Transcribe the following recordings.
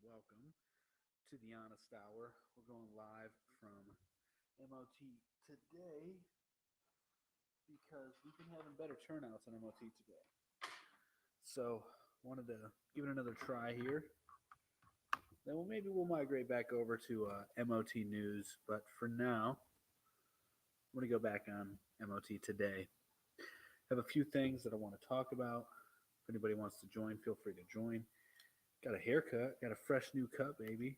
welcome to the Honest Hour. We're going live from MOT today because we've been having better turnouts on MOT today. So, wanted to give it another try here. Then maybe we'll migrate back over to MOT News, but for now, I'm going to go back on MOT today. I have a few things that I want to talk about. If anybody wants to join, feel free to join. Got a haircut, got a fresh new cut, baby.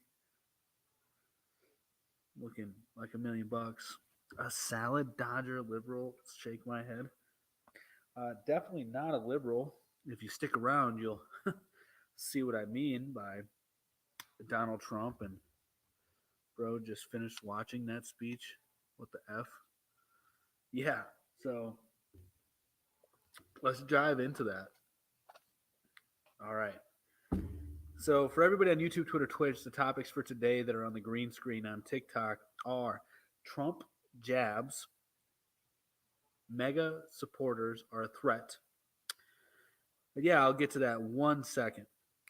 Looking like $1,000,000. A salad, Dodger, liberal. Shake my head. Definitely not a liberal. If you stick around, you'll see what I mean by Donald Trump. And bro just finished watching that speech. What the F? Yeah, so let's dive into that. All right. So for everybody on YouTube, Twitter, Twitch, the topics for today that are on the green screen on TikTok are Trump jabs, mega supporters are a threat. But yeah, I'll get to that one second.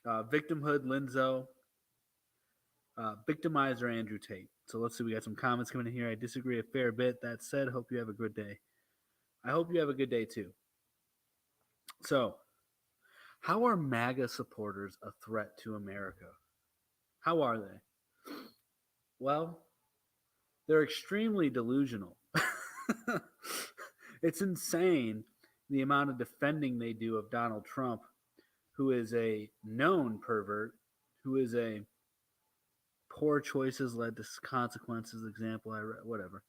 Victimhood, Linzo, victimizer, Andrew Tate. So let's see, we got some comments coming in here. I disagree a fair bit. That said, hope you have a good day. I hope you have a good day too. So, how are MAGA supporters a threat to America? How are they? Well, they're extremely delusional. It's insane the amount of defending they do of Donald Trump, who is a known pervert, who is a poor choices led to consequences example. I read, whatever.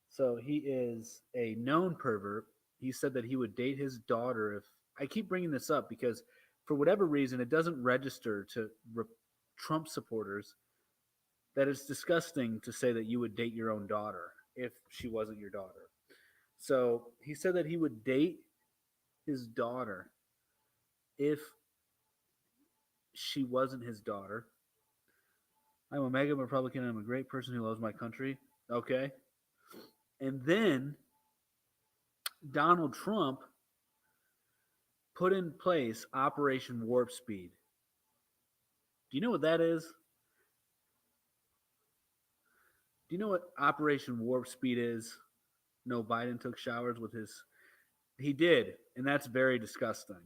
So he is a known pervert. He said that he would date his daughter if I keep bringing this up because for whatever reason, it doesn't register to Trump supporters that it's disgusting to say that you would date your own daughter if she wasn't your daughter. So he said that he would date his daughter if she wasn't his daughter. I'm a mega Republican. I'm a great person who loves my country. Okay. And then Donald Trump put in place Operation Warp Speed. Do you know what that is? Do you know what Operation Warp Speed is? No, Biden took showers with his. He did, and that's very disgusting.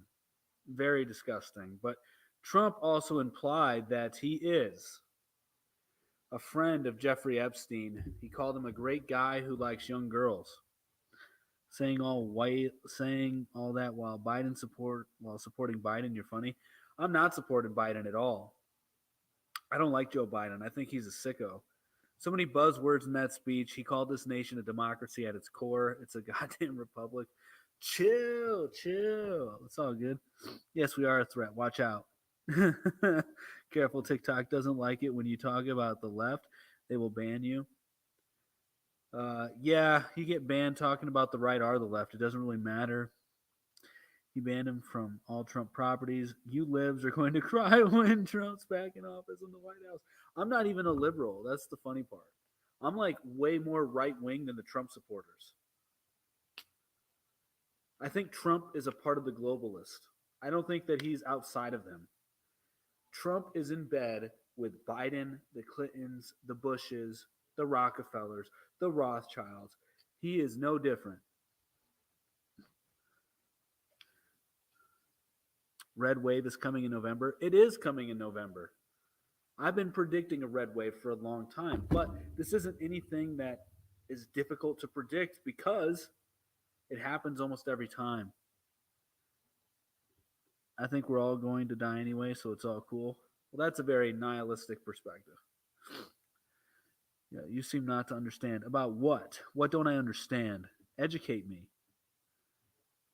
Very disgusting. But Trump also implied that he is a friend of Jeffrey Epstein. He called him a great guy who likes young girls. Saying all that while supporting Biden. You're funny. I'm not supporting Biden at all. I don't like Joe Biden. I think he's a sicko. So many buzzwords in that speech. He called this nation a democracy at its core. It's a goddamn republic. Chill. It's all good. Yes, we are a threat. Watch out. Careful, TikTok doesn't like it when you talk about the left. They will ban you. Yeah, you get banned talking about the right or the left. It doesn't really matter. He banned him from all Trump properties. You libs are going to cry when Trump's back in office in the White House. I'm not even a liberal. That's the funny part. I'm like way more right wing than the Trump supporters. I think Trump is a part of the globalist. I don't think that he's outside of them. Trump is in bed with Biden, the Clintons, the Bushes, the Rockefellers, the Rothschilds. He is no different. Red wave is coming in November. It is coming in November. I've been predicting a red wave for a long time, but this isn't anything that is difficult to predict because it happens almost every time. I think we're all going to die anyway, so it's all cool. Well, that's a very nihilistic perspective. Yeah, you seem not to understand. About what? What don't I understand? Educate me.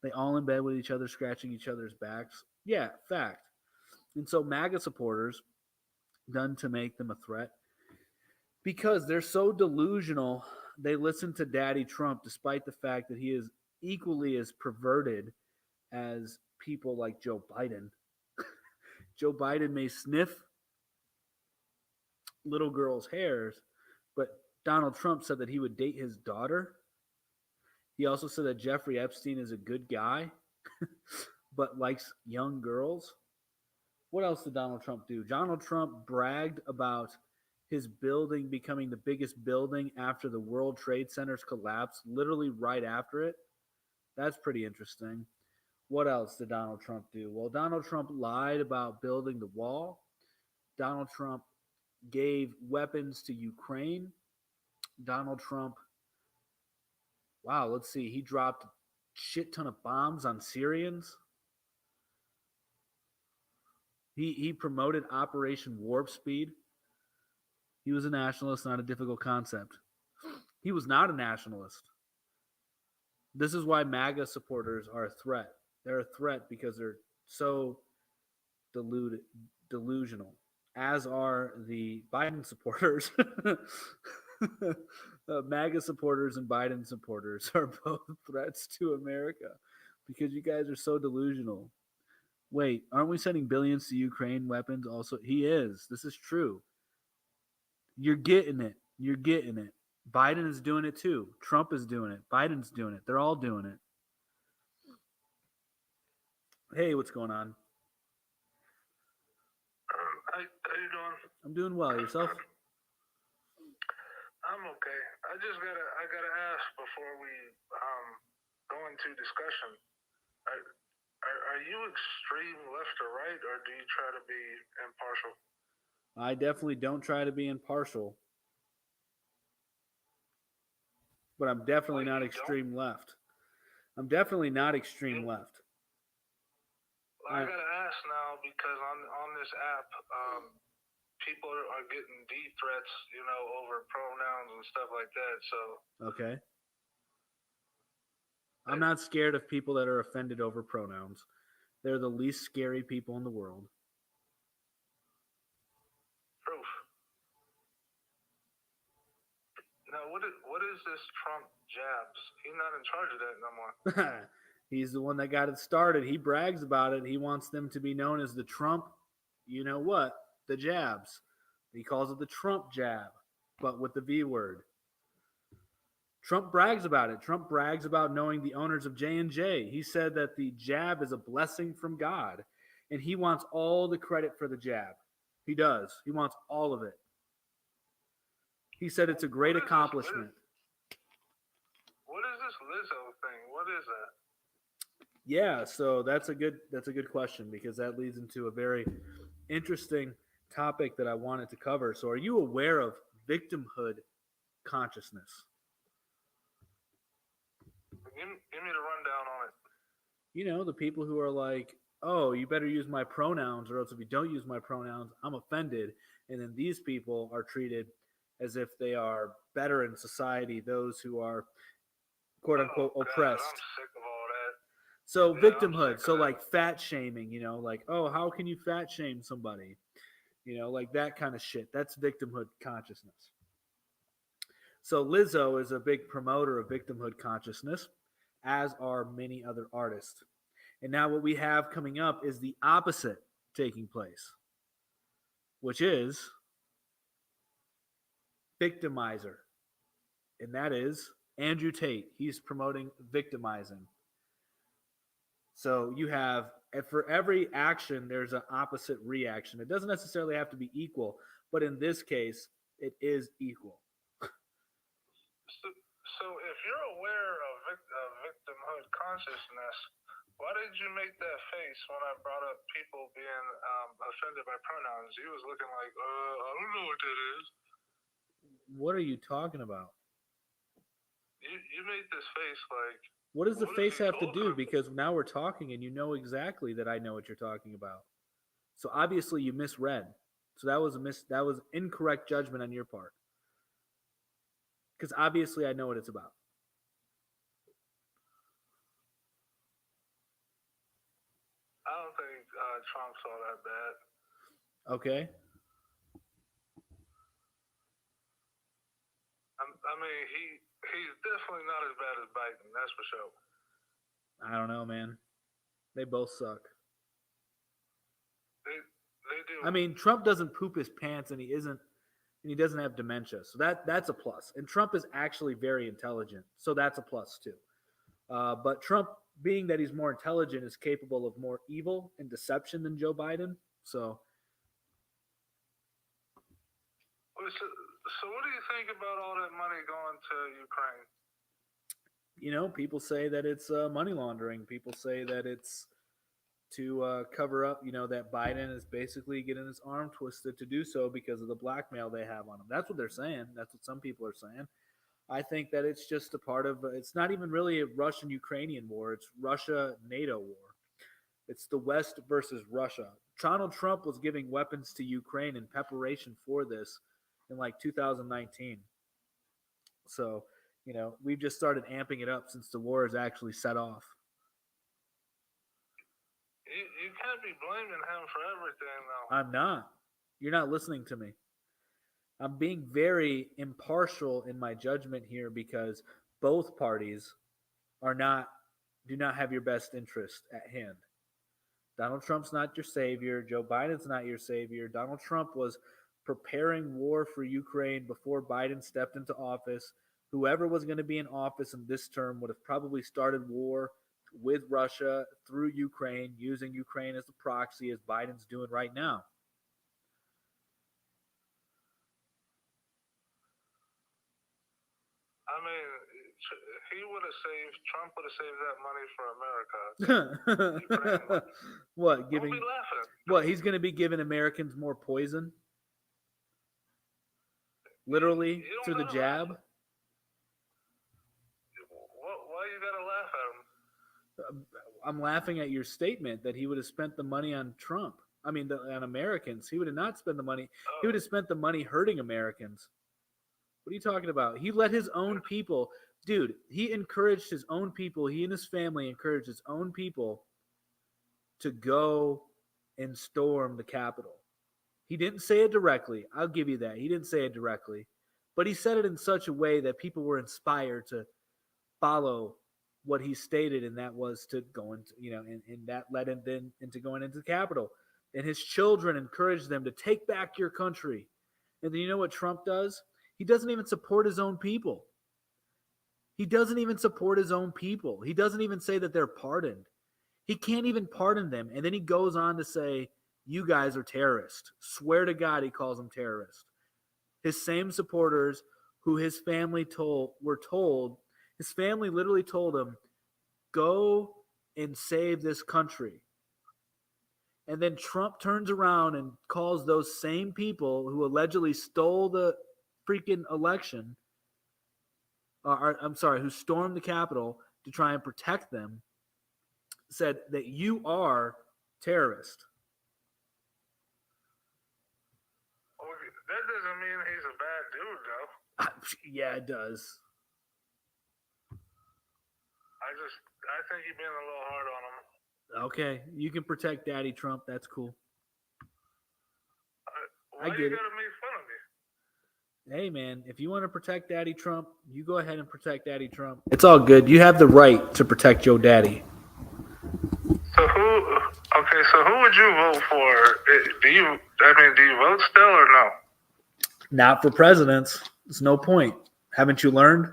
They all in bed with each other, scratching each other's backs. Yeah, fact. And so MAGA supporters done to make them a threat because they're so delusional. They listen to Daddy Trump despite the fact that he is equally as perverted as people like Joe Biden. Joe Biden may sniff little girls' hairs, but Donald Trump said that he would date his daughter. He also said that Jeffrey Epstein is a good guy, but likes young girls. What else did Donald Trump do? Donald Trump bragged about his building becoming the biggest building after the World Trade Center's collapse, literally right after it. That's pretty interesting. What else did Donald Trump do? Well, Donald Trump lied about building the wall. Donald Trump gave weapons to Ukraine. Donald Trump, wow, let's see, he dropped a shit ton of bombs on Syrians. He promoted Operation Warp Speed. He was a nationalist, not a difficult concept. He was not a nationalist. This is why MAGA supporters are a threat. They're a threat because they're so delusional, as are the Biden supporters. MAGA supporters and Biden supporters are both threats to America because you guys are so delusional. Wait, aren't we sending billions to Ukraine weapons also? He is. This is true. You're getting it. You're getting it. Biden is doing it too. Trump is doing it. Biden's doing it. They're all doing it. Hey, what's going on? How you doing? I'm doing well. Yourself? I'm okay. I gotta ask before we go into discussion. Are you extreme left or right, or do you try to be impartial? I definitely don't try to be impartial, but I'm definitely not extreme left. I'm definitely not extreme left. Well, I gotta ask now because on this app, people are getting deep threats, over pronouns and stuff like that. So okay, I'm not scared of people that are offended over pronouns. They're the least scary people in the world. Proof. Now, what is this Trump jabs? He's not in charge of that no more. He's the one that got it started. He brags about it. He wants them to be known as the Trump, you know what, the jabs. He calls it the Trump jab, but with the V word. Trump brags about it. Trump brags about knowing the owners of J&J. He said that the jab is a blessing from God, and he wants all the credit for the jab. He does. He wants all of it. He said it's a great accomplishment. What is this Lizzo thing? What is that? Yeah, so that's a good question because that leads into a very interesting topic that I wanted to cover. So are you aware of victimhood consciousness? Give me the rundown on it. You know, the people who are like, oh, you better use my pronouns or else if you don't use my pronouns, I'm offended. And then these people are treated as if they are better in society, those who are quote unquote oppressed. I'm sick of all that. So victimhood, so like fat shaming, like, oh, how can you fat shame somebody? Like that kind of shit. That's victimhood consciousness. So Lizzo is a big promoter of victimhood consciousness, as are many other artists. And now what we have coming up is the opposite taking place, which is victimizer. And that is Andrew Tate. He's promoting victimizing. So you have, for every action, there's an opposite reaction. It doesn't necessarily have to be equal, but in this case, it is equal. So if you're aware of victimhood consciousness, why did you make that face when I brought up people being offended by pronouns? You was looking like, I don't know what that is. What are you talking about? You made this face like... What does the face have to do? Because now we're talking and you know exactly that I know what you're talking about. So obviously you misread. So that was incorrect judgment on your part. Because obviously I know what it's about. I don't think Trump's all that bad. Okay. I mean, he's definitely not as bad as Biden, that's for sure. I don't know, man. They both suck. They do. I mean, Trump doesn't poop his pants and he doesn't have dementia. So that's a plus. And Trump is actually very intelligent. So that's a plus too. But Trump, being that he's more intelligent, is capable of more evil and deception than Joe Biden. So, so what do you think about all that money going to Ukraine? people say that it's money laundering. People say that it's to cover up, that Biden is basically getting his arm twisted to do so because of the blackmail they have on him. That's what they're saying. That's what some people are saying. I think that it's just a part of, it's not even really a Russian-Ukrainian war. It's Russia-NATO war. It's the West versus Russia. Donald Trump was giving weapons to Ukraine in preparation for this in like 2019. So, we've just started amping it up since the war is actually set off. You can't be blaming him for everything, though. I'm not. You're not listening to me. I'm being very impartial in my judgment here because both parties do not have your best interest at hand. Donald Trump's not your savior. Joe Biden's not your savior. Donald Trump was preparing war for Ukraine before Biden stepped into office. Whoever was going to be in office in this term would have probably started war with Russia through Ukraine, using Ukraine as a proxy, as Biden's doing right now. I mean, Trump would have saved that money for America. What, Don't be laughing. What, he's going to be giving Americans more poison? Literally, through the jab? Why you gotta laugh at him? I'm laughing at your statement that he would have spent the money on Trump. I mean, on Americans. He would have not spent the money. Oh. He would have spent the money hurting Americans. What are you talking about? He let his own people, dude, he encouraged his own people. He and his family encouraged his own people to go and storm the Capitol. He didn't say it directly. I'll give you that. He didn't say it directly. But he said it in such a way that people were inspired to follow what he stated, and that was to go into, and that led him then into going into the Capitol. And his children encouraged them to take back your country. And then you know what Trump does? He doesn't even support his own people. He doesn't even support his own people. He doesn't even say that they're pardoned. He can't even pardon them. And then he goes on to say, you guys are terrorists. Swear to God, he calls them terrorists. His same supporters who his family his family literally told him, go and save this country. And then Trump turns around and calls those same people who allegedly stole the freaking election, who stormed the Capitol to try and protect them, said that you are terrorists. Well, that doesn't mean he's a bad dude, though. Yeah, it does. I think you're being a little hard on him. Okay, you can protect Daddy Trump. That's cool. Why you gotta make fun of me? Hey, man, if you want to protect Daddy Trump, you go ahead and protect Daddy Trump. It's all good. You have the right to protect your daddy. So who would you vote for? Do you vote still or no? Not for presidents. There's no point. Haven't you learned?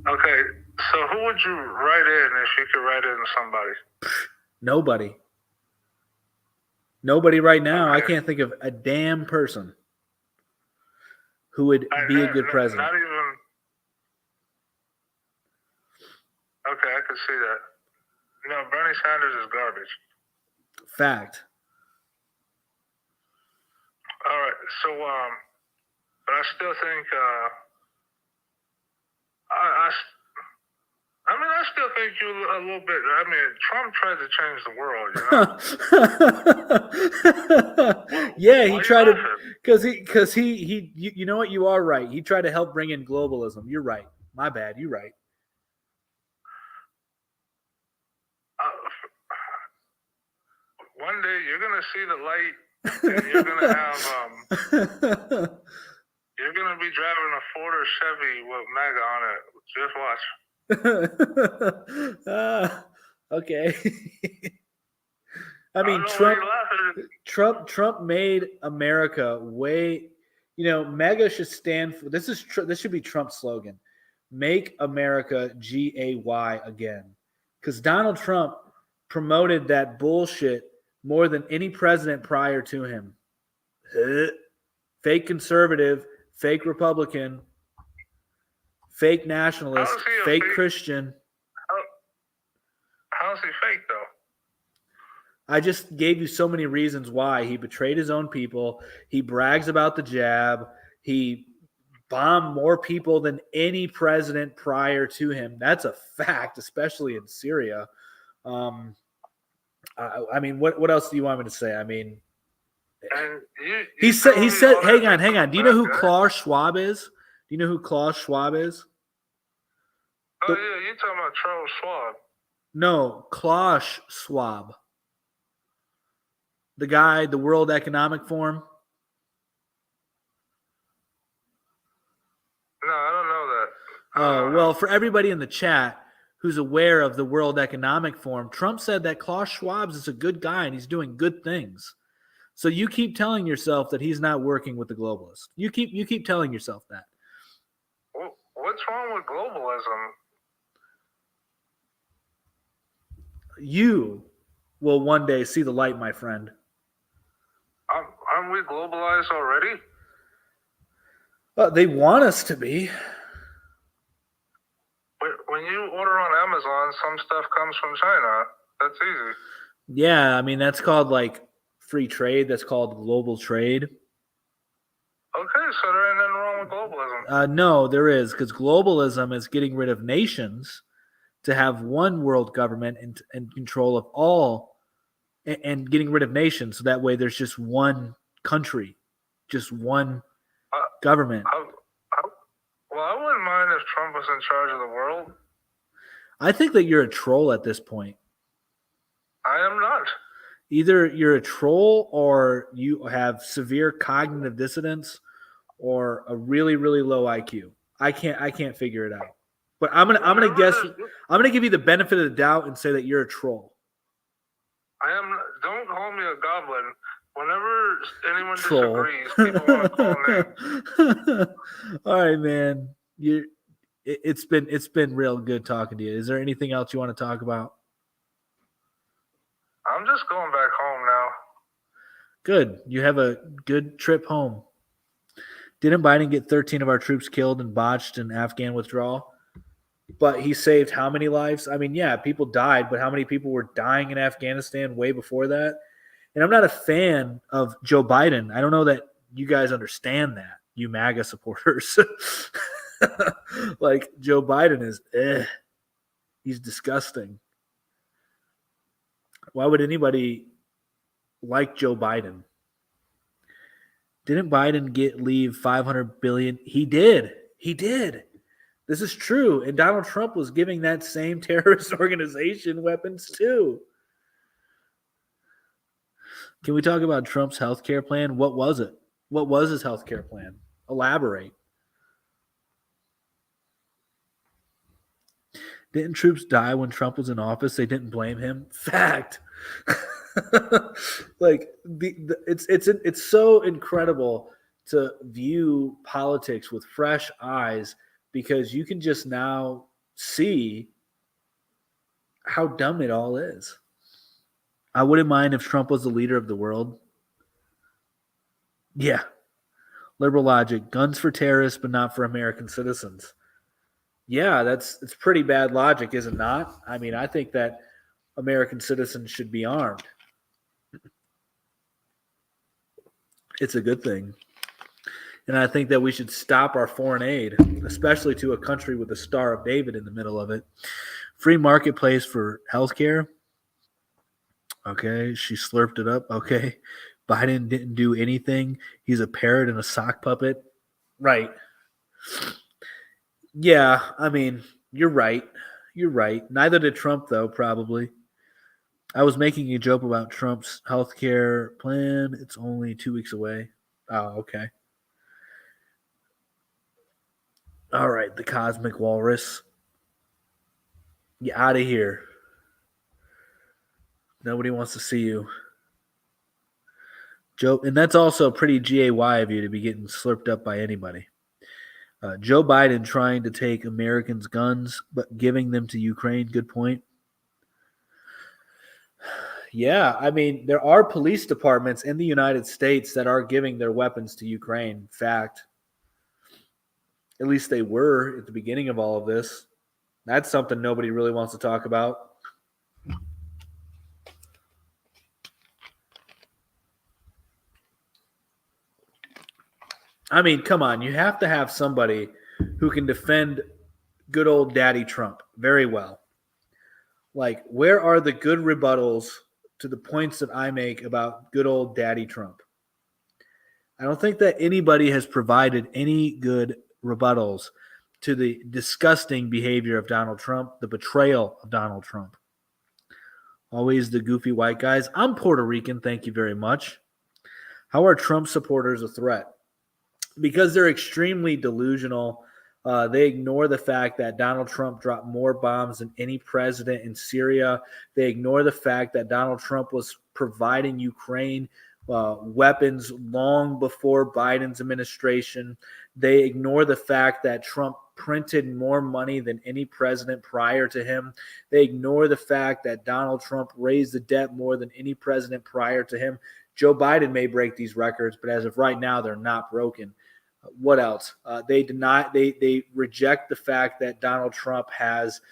Okay, so who would you write in if you could write in somebody? Nobody. Nobody right now. Okay. I can't think of a damn person who would be a good president. Not even. Okay, I can see that. No, Bernie Sanders is garbage. Fact. All right, so but I still think I still think you a little bit. I mean, Trump tried to change the world, you know. Yeah, he tried to, because he you know what, you are right. He tried to help bring in globalism. You're right. My bad. You're right. One day you're gonna see the light, and you're gonna have you're gonna be driving a Ford or Chevy with Maga on it. Just watch. Okay. I mean, Trump made America way. Maga should stand for this. This should be Trump's slogan: "Make America GAY again." Because Donald Trump promoted that bullshit more than any president prior to him. Fake conservative, fake Republican, fake nationalist, fake Christian. How's he fake, though? I just gave you so many reasons why. He betrayed his own people. He brags about the jab. He bombed more people than any president prior to him. That's a fact, especially in Syria. I mean, what else do you want me to say? I mean, he said, hang on. Do you know who Klaus Schwab is? Do you know who Klaus Schwab is? Oh, yeah, you're talking about Charles Schwab. No, Klaus Schwab. The guy, the World Economic Forum. No, I don't know that. Oh, well, for everybody in the chat who's aware of the World Economic Forum, Trump said that Klaus Schwab is a good guy and he's doing good things. So you keep telling yourself that he's not working with the globalists. You keep telling yourself that. What's wrong with globalism? You will one day see the light, my friend. Aren't we globalized already? They want us to be. When you order on Amazon, some stuff comes from China. That's easy. Yeah, I mean, that's called like free trade. That's called global trade. Okay, so there ain't nothing wrong with globalism. No, there is, because globalism is getting rid of nations to have one world government and control of all, and getting rid of nations. So that way there's just one country, just one government. Well, I wouldn't mind if Trump was in charge of the world. I think that you're a troll at this point. I am not. Either you're a troll or you have severe cognitive dissonance or a really, really low IQ. I can't figure it out. But I'm gonna guess. I'm gonna give you the benefit of the doubt and say that you're a troll. I am. Don't call me a goblin. Whenever anyone disagrees, people want to call names. All right, man. It's been real good talking to you. Is there anything else you want to talk about? I'm just going back home now. Good. You have a good trip home. Didn't Biden get 13 of our troops killed and botched in Afghan withdrawal? But he saved how many lives? I mean, yeah, people died, but how many people were dying in Afghanistan way before that? And I'm not a fan of Joe Biden. I don't know that you guys understand that, you MAGA supporters. Like, Joe Biden is, he's disgusting. Why would anybody like Joe Biden? Didn't Biden leave $500 billion? He did. This is true. And Donald Trump was giving that same terrorist organization weapons too. Can we talk about Trump's healthcare plan? What was it? What was his healthcare plan? Elaborate. Didn't troops die when Trump was in office? They didn't blame him. Fact. Like it's so incredible to view politics with fresh eyes, because you can just now see how dumb it all is. I wouldn't mind if Trump was the leader of the world. Yeah. Liberal logic. Guns for terrorists, but not for American citizens. Yeah, it's pretty bad logic, is it not? I mean, I think that American citizens should be armed. It's a good thing. And I think that we should stop our foreign aid, especially to a country with the Star of David in the middle of it. Free marketplace for healthcare. Okay, she slurped it up. Okay, Biden didn't do anything. He's a parrot and a sock puppet. Right. Yeah, I mean, you're right. Neither did Trump, though, probably. I was making a joke about Trump's healthcare plan. It's only 2 weeks away. Oh, okay. All right, the Cosmic Walrus. Get out of here. Nobody wants to see you. Joe, and that's also pretty GAY of you to be getting slurped up by anybody. Joe Biden trying to take Americans' guns, but giving them to Ukraine. Good point. Yeah, I mean, there are police departments in the United States that are giving their weapons to Ukraine. In fact, at least they were at the beginning of all of this. That's something nobody really wants to talk about. I mean, come on. You have to have somebody who can defend good old Daddy Trump very well. Like, where are the good rebuttals to the points that I make about good old Daddy Trump? I don't think that anybody has provided any good rebuttals to the disgusting behavior of Donald Trump, the betrayal of Donald Trump. Always the goofy white guys. I'm Puerto Rican, thank you very much. How are Trump supporters a threat? Because they're extremely delusional. They ignore the fact that Donald Trump dropped more bombs than any president in Syria. They ignore the fact that Donald Trump was providing Ukraine weapons long before Biden's administration. They ignore the fact that Trump printed more money than any president prior to him. They ignore the fact that Donald Trump raised the debt more than any president prior to him. Joe Biden may break these records, but as of right now, they're not broken. What else? They reject the fact that Donald Trump has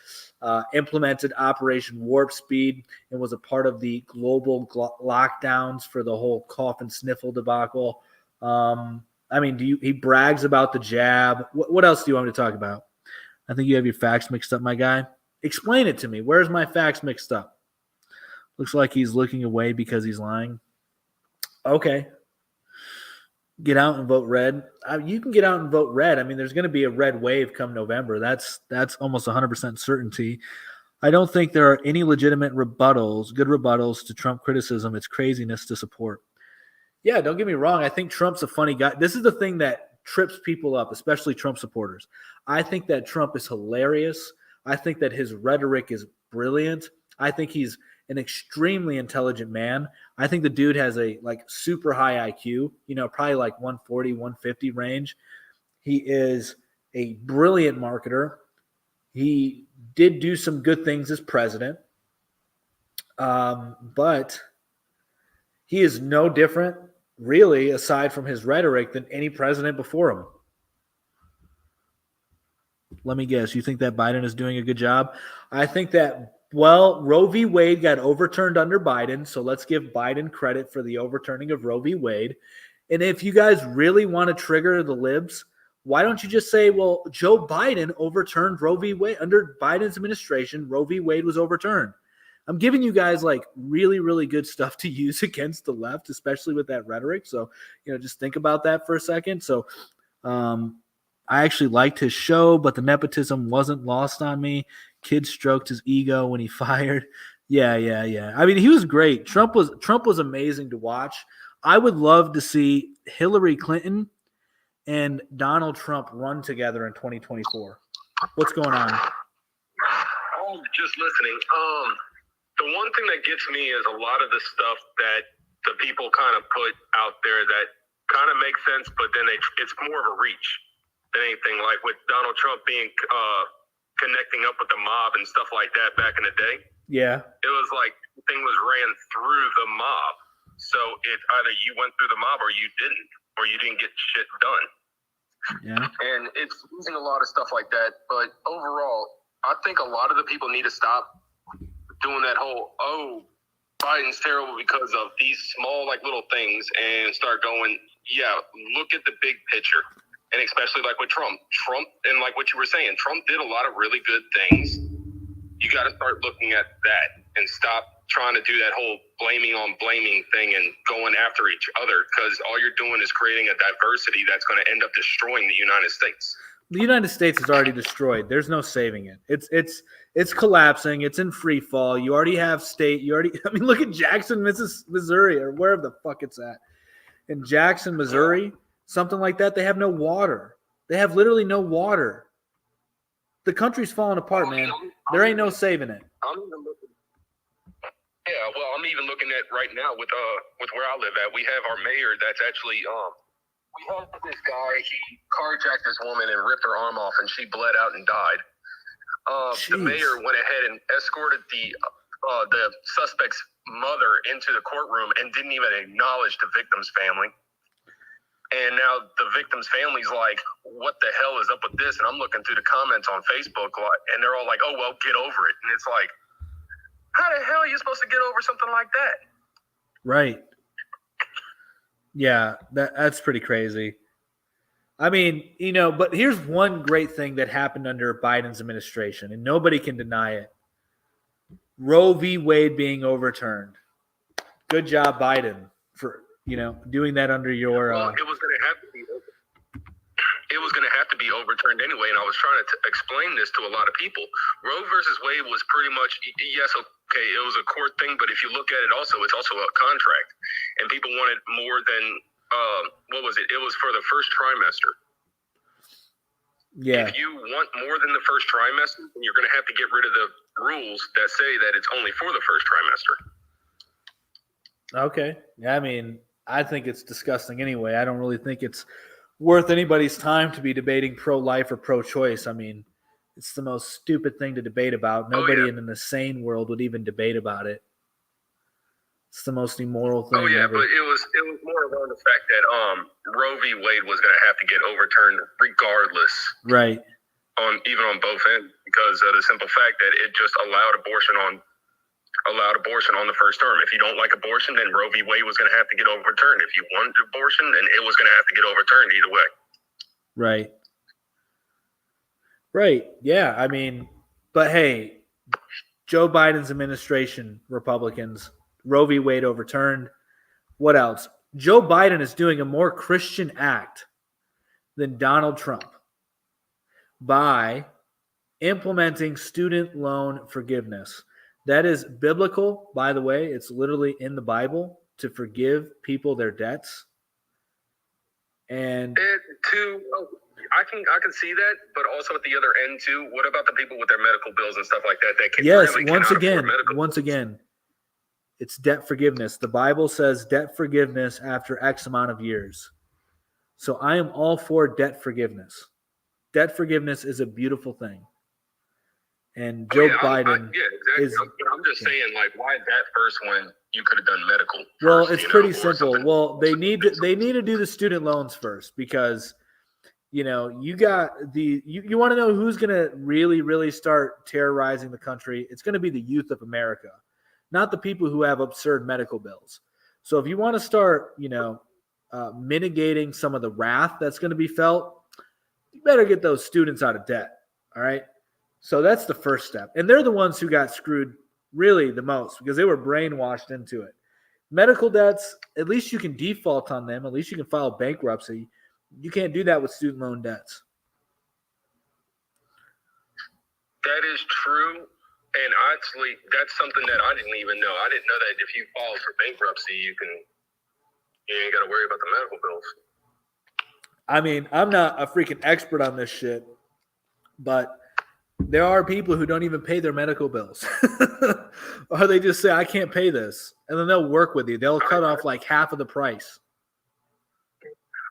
implemented Operation Warp Speed and was a part of the global lockdowns for the whole cough and sniffle debacle. I mean, he brags about the jab. What else do you want me to talk about? I think you have your facts mixed up, my guy. Explain it to me. Where's my facts mixed up? Looks like he's looking away because he's lying. Okay. Get out and vote red. You can get out and vote red. I mean, there's going to be a red wave come November. That's almost 100% certainty. I don't think there are any legitimate good rebuttals to Trump criticism. It's craziness to support. Yeah, don't get me wrong. I think Trump's a funny guy. This is the thing that trips people up, especially Trump supporters. I think that Trump is hilarious. I think that his rhetoric is brilliant. I think he's an extremely intelligent man. I think the dude has a super high IQ, probably like 140, 150 range. He is a brilliant marketer. He did do some good things as president. But he is no different, really, aside from his rhetoric, than any president before him. Let me guess. You think that Biden is doing a good job? I think that, Roe v. Wade got overturned under Biden, so let's give Biden credit for the overturning of Roe v. Wade. And if you guys really want to trigger the libs, why don't you just say, well, Joe Biden overturned Roe v. Wade. Under Biden's administration, Roe v. Wade was overturned. I'm giving you guys really, really good stuff to use against the left, especially with that rhetoric. So, just think about that for a second. So, I actually liked his show, but the nepotism wasn't lost on me. Kid stroked his ego when he fired. Yeah. I mean, he was great. Trump was amazing to watch. I would love to see Hillary Clinton and Donald Trump run together in 2024. What's going on? Oh, just listening. The one thing that gets me is a lot of the stuff that the people kind of put out there that kind of makes sense, but then it's more of a reach than anything. Like with Donald Trump being connecting up with the mob and stuff like that back in the day. Yeah. It was like the thing was ran through the mob. So it either you went through the mob or you didn't get shit done. Yeah. And it's using a lot of stuff like that. But overall, I think a lot of the people need to stop doing that whole, Biden's terrible because of these small little things, and start going, look at the big picture. And especially with Trump, and like what you were saying, Trump did a lot of really good things. You got to start looking at that and stop trying to do that whole blaming thing and going after each other, because all you're doing is creating a diversity that's going to end up destroying the United States. The United States is already destroyed. There's no saving it. It's collapsing. It's in free fall. You already have look at Jackson, Missouri, or wherever the fuck it's at. In Jackson, Missouri, something like that, they have no water. They have literally no water. The country's falling apart, man. There ain't no saving it. I'm even looking at right now with where I live at. We have our mayor that's actually we have this guy. He carjacked this woman and ripped her arm off, and she bled out and died. The mayor went ahead and escorted the suspect's mother into the courtroom and didn't even acknowledge the victim's family. And now the victim's family's like, what the hell is up with this? And I'm looking through the comments on Facebook, and they're all like, oh, well, get over it. And it's like, how the hell are you supposed to get over something like that? Right. Yeah, that's pretty crazy. I mean, but here's one great thing that happened under Biden's administration, and nobody can deny it. Roe v. Wade being overturned. Good job, Biden, for doing that under your. Well, it was going to have to be. It was going to have to be overturned anyway, and I was trying to explain this to a lot of people. Roe versus Wade was pretty much, yes, okay, it was a court thing, but if you look at it also, it's also a contract. And people wanted more than, what was it? It was for the first trimester. Yeah. If you want more than the first trimester, then you're going to have to get rid of the rules that say that it's only for the first trimester. Okay. Yeah, I mean, I think it's disgusting anyway. I don't really think it's worth anybody's time to be debating pro-life or pro-choice. I mean, it's the most stupid thing to debate about. Nobody in the sane world would even debate about it. It's the most immoral thing ever. But it was more around the fact that Roe v. Wade was going to have to get overturned regardless. Right. Even on both ends, because of the simple fact that it just allowed abortion on the first term. If you don't like abortion, then Roe v. Wade was going to have to get overturned. If you wanted abortion, then it was going to have to get overturned either way. Right. Right. Yeah. I mean, but hey, Joe Biden's administration, Republicans, Roe v. Wade overturned. What else? Joe Biden is doing a more Christian act than Donald Trump by implementing student loan forgiveness. That is biblical, by the way. It's literally in the Bible to forgive people their debts. And I can see that, but also at the other end too. What about the people with their medical bills and stuff like that? That can once again, it's debt forgiveness. The Bible says debt forgiveness after X amount of years. So I am all for debt forgiveness. Debt forgiveness is a beautiful thing. And Joe Biden exactly. I'm just saying, like, why that first one you could have done medical first, well, it's pretty simple. Well, they need to do the student loans first because you got you want to know who's going to really start terrorizing the country. It's going to be the youth of America, not the people who have absurd medical bills. So if you want to start, mitigating some of the wrath that's going to be felt, you better get those students out of debt. All right. So that's the first step. And they're the ones who got screwed really the most because they were brainwashed into it. Medical debts, at least you can default on them. At least you can file bankruptcy. You can't do that with student loan debts. That is true. And actually, that's something that I didn't even know. I didn't know that if you file for bankruptcy, you ain't got to worry about the medical bills. I mean, I'm not a freaking expert on this shit, but there are people who don't even pay their medical bills. Or they just say, I can't pay this. And then they'll work with you. They'll cut off like half of the price.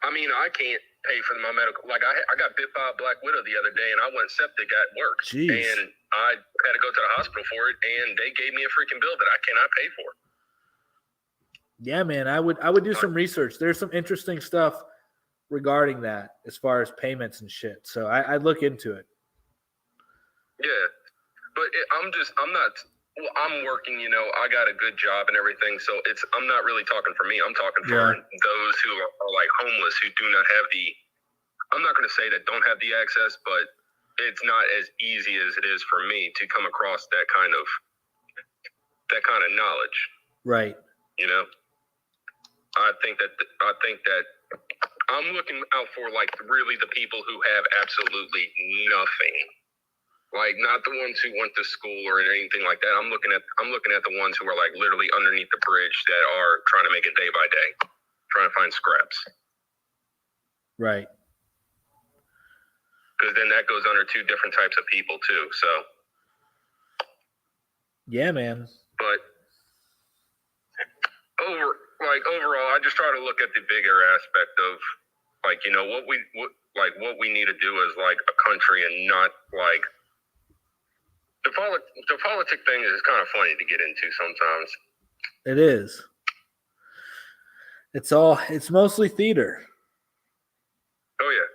I mean, I can't pay for my medical. Like, I got bit by a black widow the other day, and I went septic at work. Jeez. And I had to go to the hospital for it, and they gave me a freaking bill that I cannot pay for. Yeah, man, I would do some research. There's some interesting stuff regarding that as far as payments and shit. So I'd look into it. Yeah, but I'm working, I got a good job and everything. So I'm not really talking for me. I'm talking for those who are like homeless, who do not have I'm not going to say that don't have the access, but it's not as easy as it is for me to come across that kind of knowledge. Right. I think that I'm looking out for like really the people who have absolutely nothing. Like, not the ones who went to school or anything like that. I'm looking at the ones who are like literally underneath the bridge that are trying to make it day by day, trying to find scraps. Right. Because then that goes under two different types of people too. So. Yeah, man. But overall, I just try to look at the bigger aspect of like, what we need to do as like a country, and not like. The politic thing is kind of funny to get into sometimes. It is. It's mostly theater. Oh yeah.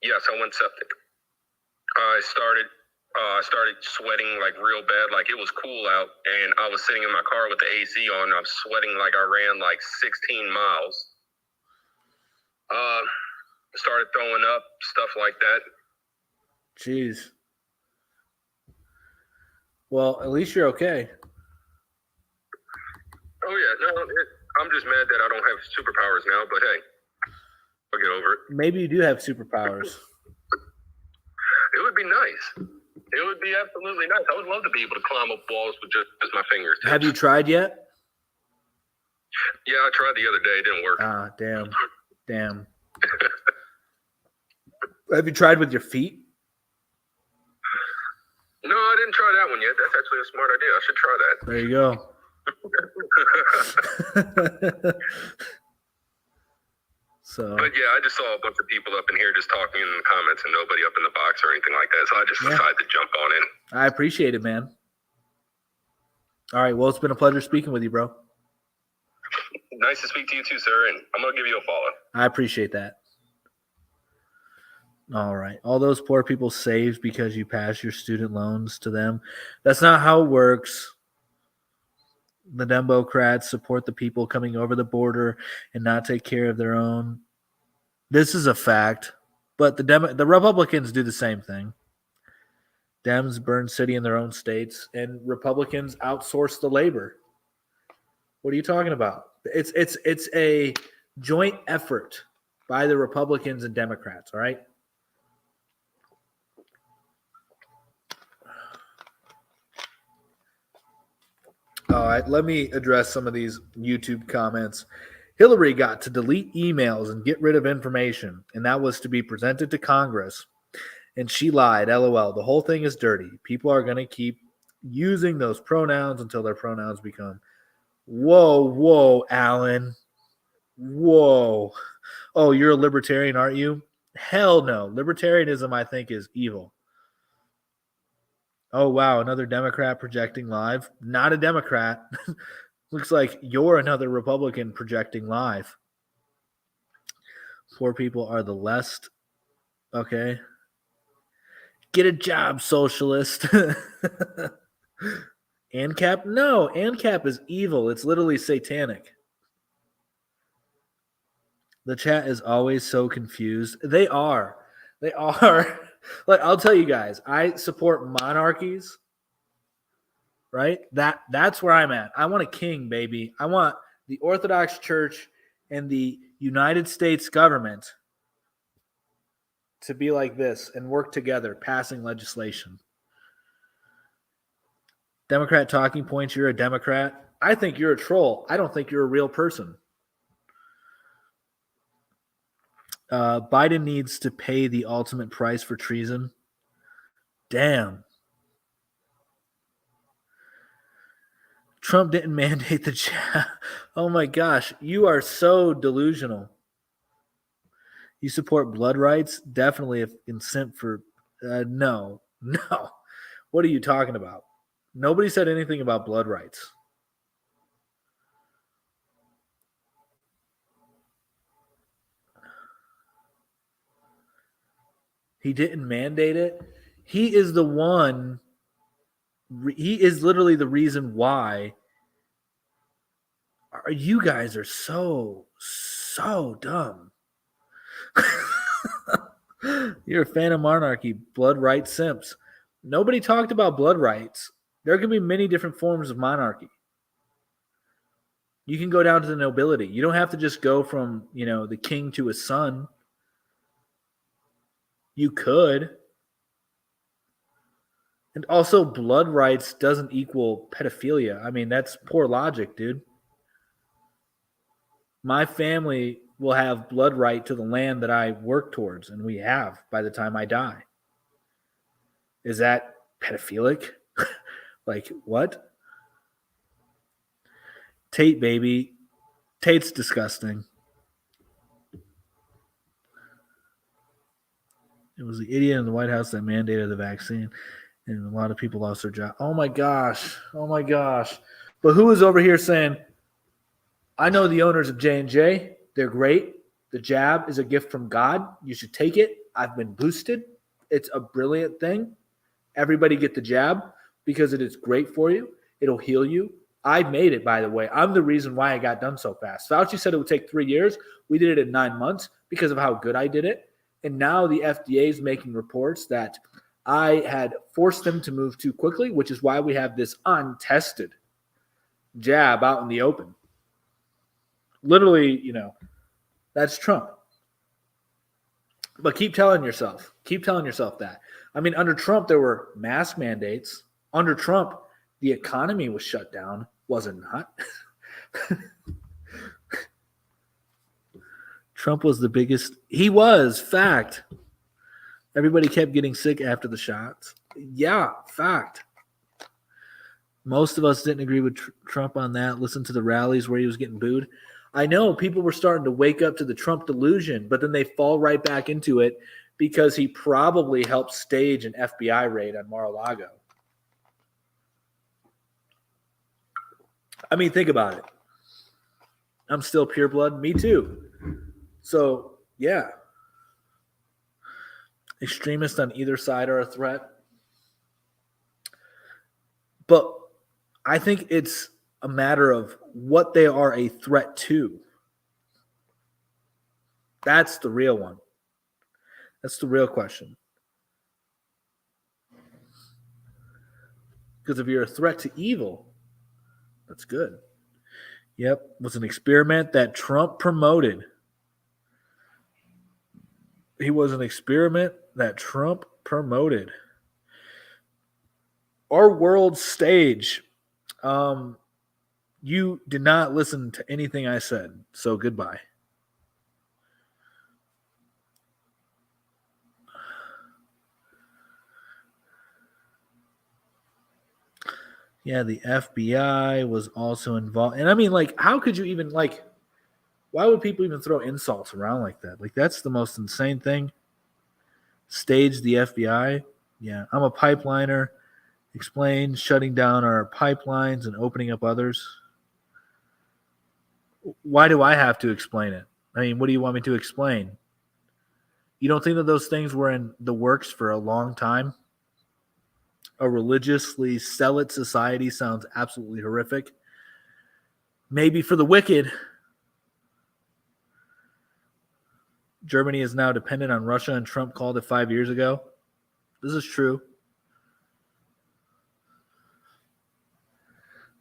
Yes, I went septic. I started sweating like real bad. Like it was cool out, and I was sitting in my car with the AC on. And I'm sweating like I ran like 16 miles. Started throwing up, stuff like that. Jeez. Well, at least you're okay. Oh yeah, no, I'm just mad that I don't have superpowers now. But hey, I'll get over it. Maybe you do have superpowers. It would be nice. It would be absolutely nice. I would love to be able to climb up walls with just my fingers. Have you tried yet? Yeah, I tried the other day. It didn't work. Ah, damn. Have you tried with your feet? No, I didn't try that one yet. That's actually a smart idea. I should try that. There you go. So. But yeah, I just saw a bunch of people up in here just talking in the comments and nobody up in the box or anything like that. So I just decided to jump on in. I appreciate it, man. All right. Well, it's been a pleasure speaking with you, bro. Nice to speak to you too, sir. And I'm going to give you a follow. I appreciate that. All right. All those poor people saved because you passed your student loans to them. That's not how it works. The Democrats support the people coming over the border and not take care of their own. This is a fact. But the Republicans do the same thing. Dems burn city in their own states, and Republicans outsource the labor. What are you talking about? It's a joint effort by the Republicans and Democrats, all right? All right, let me address some of these YouTube comments. Hillary got to delete emails and get rid of information, and that was to be presented to Congress. And she lied, LOL. The whole thing is dirty. People are going to keep using those pronouns until their pronouns become, whoa, Alan. Whoa. Oh, you're a libertarian, aren't you? Hell no. Libertarianism, I think, is evil. Oh, wow, another Democrat projecting live. Not a Democrat. Looks like you're another Republican projecting live. Poor people are the less. Okay. Get a job, socialist. ANCAP? No, ANCAP is evil. It's literally satanic. The chat is always so confused. They are. Like, I'll tell you guys, I support monarchies, right? That's where I'm at. I want a king, baby. I want the Orthodox Church and the United States government to be like this and work together, passing legislation. Democrat talking points, you're a Democrat. I think you're a troll. I don't think you're a real person. Biden needs to pay the ultimate price for treason. Damn. Trump didn't mandate the jab. Oh my gosh, you are so delusional. You support blood rights? Definitely if consent for... No. What are you talking about? Nobody said anything about blood rights. He didn't mandate it. He is the one. He is literally the reason why. You guys are so dumb. You're a fan of monarchy, blood rights simps. Nobody talked about blood rights. There can be many different forms of monarchy. You can go down to the nobility. You don't have to just go from, the king to his son. You could. And also, blood rights doesn't equal pedophilia. I mean, that's poor logic, dude. My family will have blood right to the land that I work towards, and we have by the time I die. Is that pedophilic? Like, what? Tate, baby. Tate's disgusting. It was the idiot in the White House that mandated the vaccine. And a lot of people lost their job. Oh my gosh. Oh my gosh. But who is over here saying, I know the owners of J&J. They're great. The jab is a gift from God. You should take it. I've been boosted. It's a brilliant thing. Everybody get the jab because it is great for you. It'll heal you. I made it, by the way. I'm the reason why I got done so fast. Fauci said it would take 3 years. We did it in 9 months because of how good I did it. And now the FDA is making reports that I had forced them to move too quickly, which is why we have this untested jab out in the open. Literally, that's Trump. But keep telling yourself that. I mean, under Trump, there were mask mandates. Under Trump, the economy was shut down, was it not? Trump was the biggest. He was, fact. Everybody kept getting sick after the shots. Yeah, fact. Most of us didn't agree with Trump on that. Listen to the rallies where he was getting booed. I know people were starting to wake up to the Trump delusion, but then they fall right back into it because he probably helped stage an FBI raid on Mar-a-Lago. I mean, think about it. I'm still pure blood. Me too. So, yeah. Extremists on either side are a threat. But I think it's a matter of what they are a threat to. That's the real one. That's the real question. Because if you're a threat to evil, that's good. Yep, it was an experiment that Trump promoted. He was an experiment that Trump promoted. Our world stage. You did not listen to anything I said, so goodbye. Yeah, the FBI was also involved. And I mean, how could you even, why would people even throw insults around like that? That's the most insane thing. Stage the FBI. Yeah, I'm a pipeliner. Explain shutting down our pipelines and opening up others. Why do I have to explain it? I mean, what do you want me to explain? You don't think that those things were in the works for a long time? A religiously zealot society sounds absolutely horrific. Maybe for the wicked. Germany is now dependent on Russia, and Trump called it 5 years ago. This is true.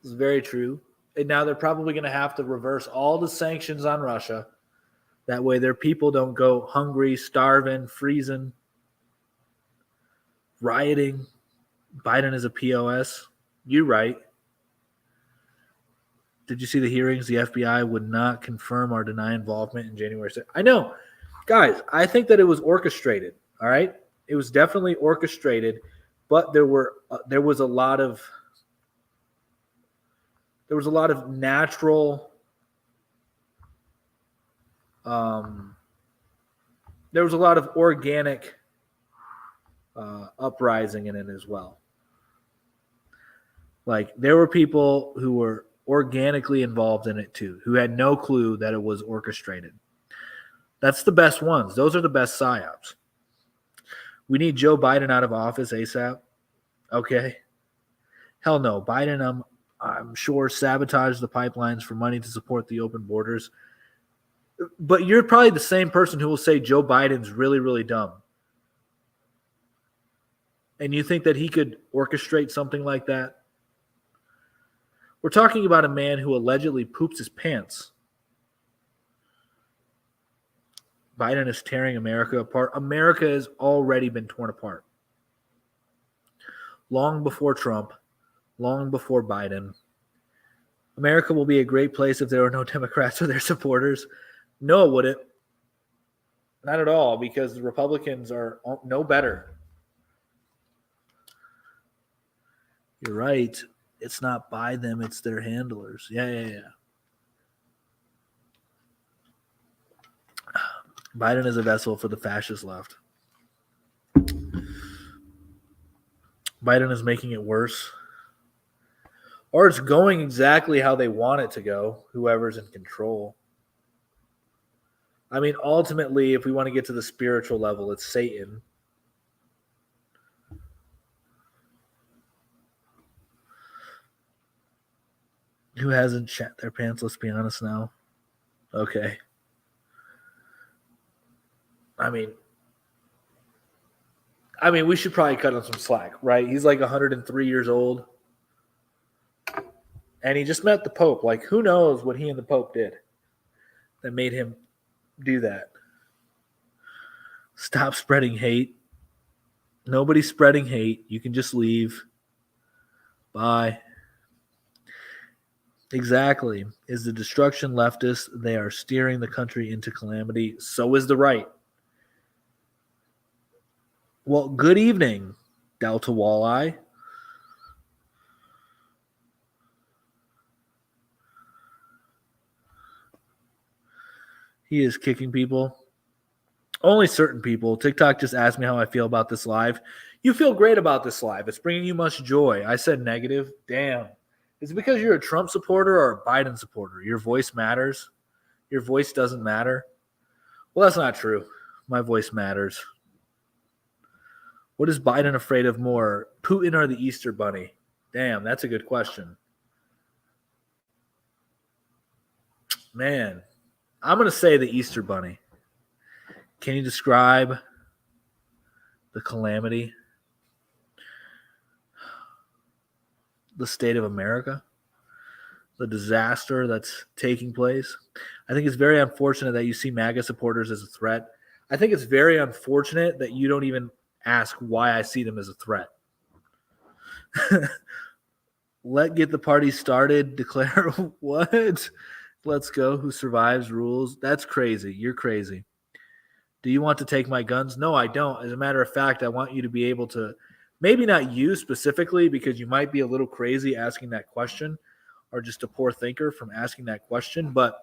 This is very true. And now they're probably going to have to reverse all the sanctions on Russia. That way their people don't go hungry, starving, freezing, rioting. Biden is a POS. You're right. Did you see the hearings? The FBI would not confirm or deny involvement in January 6th. I know. Guys, I think that it was orchestrated. All right? It was definitely orchestrated, but there was a lot of natural there was a lot of organic uprising in it as well. There were people who were organically involved in it too, who had no clue that it was orchestrated. That's the best ones. Those are the best psyops. We need Joe Biden out of office ASAP. Okay. Hell no. Biden, I'm sure, sabotaged the pipelines for money to support the open borders. But you're probably the same person who will say Joe Biden's really, really dumb. And you think that he could orchestrate something like that? We're talking about a man who allegedly poops his pants. Biden is tearing America apart. America has already been torn apart. Long before Trump, long before Biden. America will be a great place if there were no Democrats or their supporters. No, it wouldn't. Not at all, because the Republicans are no better. You're right. It's not by them, it's their handlers. Yeah. Biden is a vessel for the fascist left. Biden is making it worse. Or it's going exactly how they want it to go, whoever's in control. I mean, ultimately, if we want to get to the spiritual level, it's Satan. Who hasn't shat their pants? Let's be honest now. Okay. I mean, we should probably cut him some slack, right? He's like 103 years old. And he just met the Pope. Like, who knows what he and the Pope did that made him do that? Stop spreading hate. Nobody's spreading hate. You can just leave. Bye. Exactly. Is the destruction leftist? They are steering the country into calamity. So is the right. Well, good evening, Delta Walleye. He is kicking people. Only certain people. TikTok just asked me how I feel about this live. You feel great about this live. It's bringing you much joy. I said negative. Damn. Is it because you're a Trump supporter or a Biden supporter? Your voice matters. Your voice doesn't matter. Well, that's not true. My voice matters. What is Biden afraid of more, Putin or the Easter Bunny? Damn, that's a good question. Man, I'm going to say the Easter Bunny. Can you describe the calamity? The state of America? The disaster that's taking place? I think it's very unfortunate that you see MAGA supporters as a threat. I think it's very unfortunate that you don't even ask why I see them as a threat. Get the party started. Declare what? Let's go. Who survives rules? That's crazy. You're crazy. Do you want to take my guns? No, I don't. As a matter of fact, I want you to be able to, maybe not you specifically, because you might be a little crazy asking that question, or just a poor thinker from asking that question. But